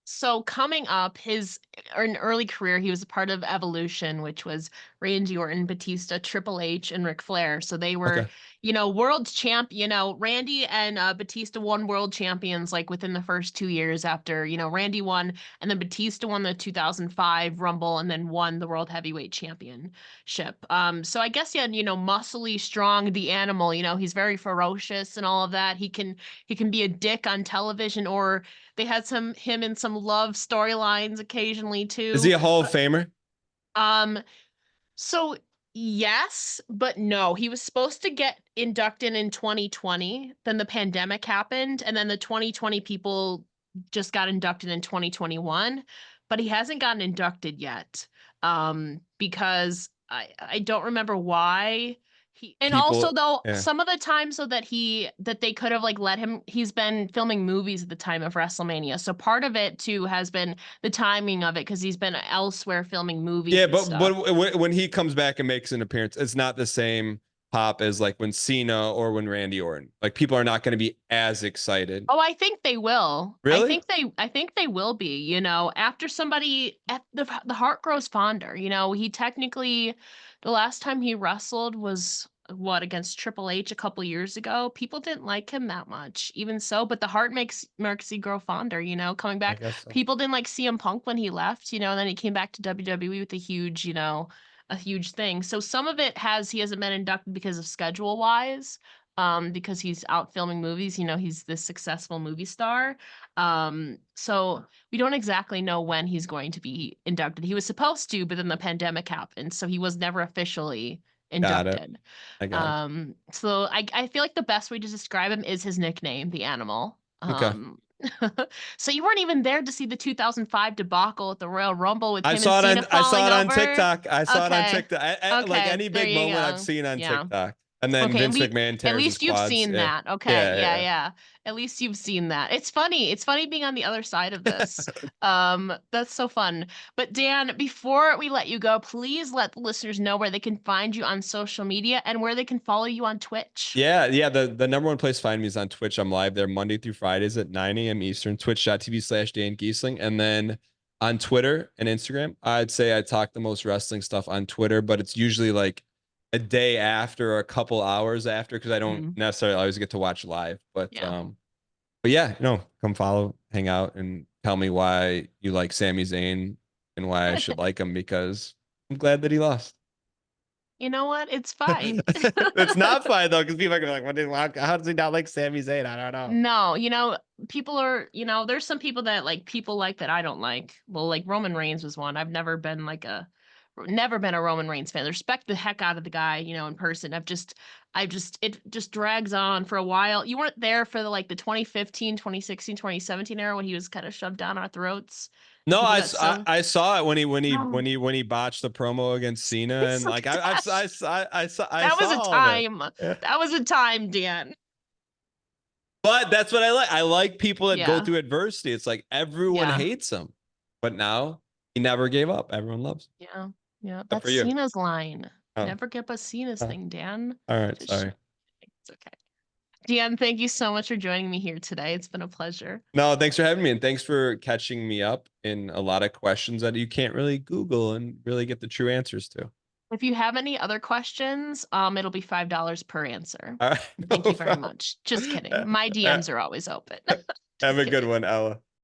So coming up, his in early career, he was a part of Evolution, which was Randy Orton, Batista, Triple H, and Ric Flair. So they were, Okay. world champ. Randy and Batista won world champions like within the first 2 years after, Randy won, and then Batista won the 2005 Rumble, and then won the World Heavyweight Championship. So I guess yeah, muscly, strong, the Animal. He's very ferocious and all of that. He can be a dick on television, or they had him in some love storylines occasionally Is too. he a Hall of But Famer? um so yes, but no. He was supposed to get inducted in 2020, then the pandemic happened, and then the 2020 people just got inducted in 2021, but he hasn't gotten inducted yet. Because I don't remember why. And also People, though, yeah. some of the times so that they could have like let him, he's been filming movies at the time of WrestleMania. So part of it too has been the timing of it because he's been elsewhere filming movies Yeah, and but stuff. when he comes back and makes an appearance, it's not the same pop as like when Cena or when Randy Orton. Like people are not going to be as excited. Oh, I think they will. Really? I think they will be, after somebody the heart grows fonder. He technically the last time he wrestled was what against Triple H a couple years ago. People didn't like him that much, even so, but the heart makes you grow fonder, coming I back. guess so. People didn't like CM Punk when he left, and then he came back to WWE with a huge thing. So some of it he hasn't been inducted because of schedule wise, because he's out filming movies. He's this successful movie star. So we don't exactly know when he's going to be inducted. He was supposed to, but then the pandemic happened, so he was never officially Got it. inducted. I got it. So I feel like the best way to describe him is his nickname, the Animal. Okay. So you weren't even there to see the 2005 debacle at the Royal Rumble with I him and saw it Cena on falling over? TikTok. I saw it on Okay. TikTok. Like Okay, any there big you moment I've go. seen on Yeah. TikTok. And then Okay, Vince McMahon at tears his least you've quads. seen Yeah. that. Okay, Yeah, yeah, yeah, yeah. At least you've seen that. It's funny. It's funny being on the other side of this. yeah. That's so fun. But Dan, before we let you go, please let the listeners know where they can find you on social media and where they can follow you on Twitch. Yeah. The number one place to find me is on Twitch. I'm live there Monday through Fridays at 9 a.m. Eastern, twitch.tv/Dan Gheesling. And then on Twitter and Instagram, I'd say I talk the most wrestling stuff on Twitter, but it's usually like a day after or a couple hours after because I don't Mm, necessarily always get to watch live. yeah. But yeah, no, come follow, hang out, and tell me why you like Sami Zayn and why I should like him because I'm glad that he lost. You know what? It's fine. It's not fine though, because people are gonna be like, how does he not like Sami Zayn? I don't know. No, people are, there's some people that people like that I don't like. Well, like Roman Reigns was one. I've never been a Roman Reigns fan. I respect the heck out of the guy, in person. It just drags on for a while. You weren't there for the 2015, 2016, 2017 era when he was kind of shoved down our throats. No, People I, got so I saw it when No. he botched the promo against Cena, and It's like, gosh, I saw that was a all of it. time. Yeah. That was a time, Dan. But that's what I like. I like people that go Yeah. through adversity. It's like everyone Yeah. hates him, but now he never gave up. Everyone loves him. Yeah. Yeah. Except for That's you. Cena's line. Oh, Never give us Cena's oh. thing, Dan. All right, Just sorry. It's okay. Dan, thank you so much for joining me here today. It's been a pleasure. No, thanks for having me, and thanks for catching me up in a lot of questions that you can't really Google and really get the true answers to. If you have any other questions, it'll be $5 per answer. All right. Thank you very much. Just kidding. My DMs are always open. Have a kidding. good one, Ella.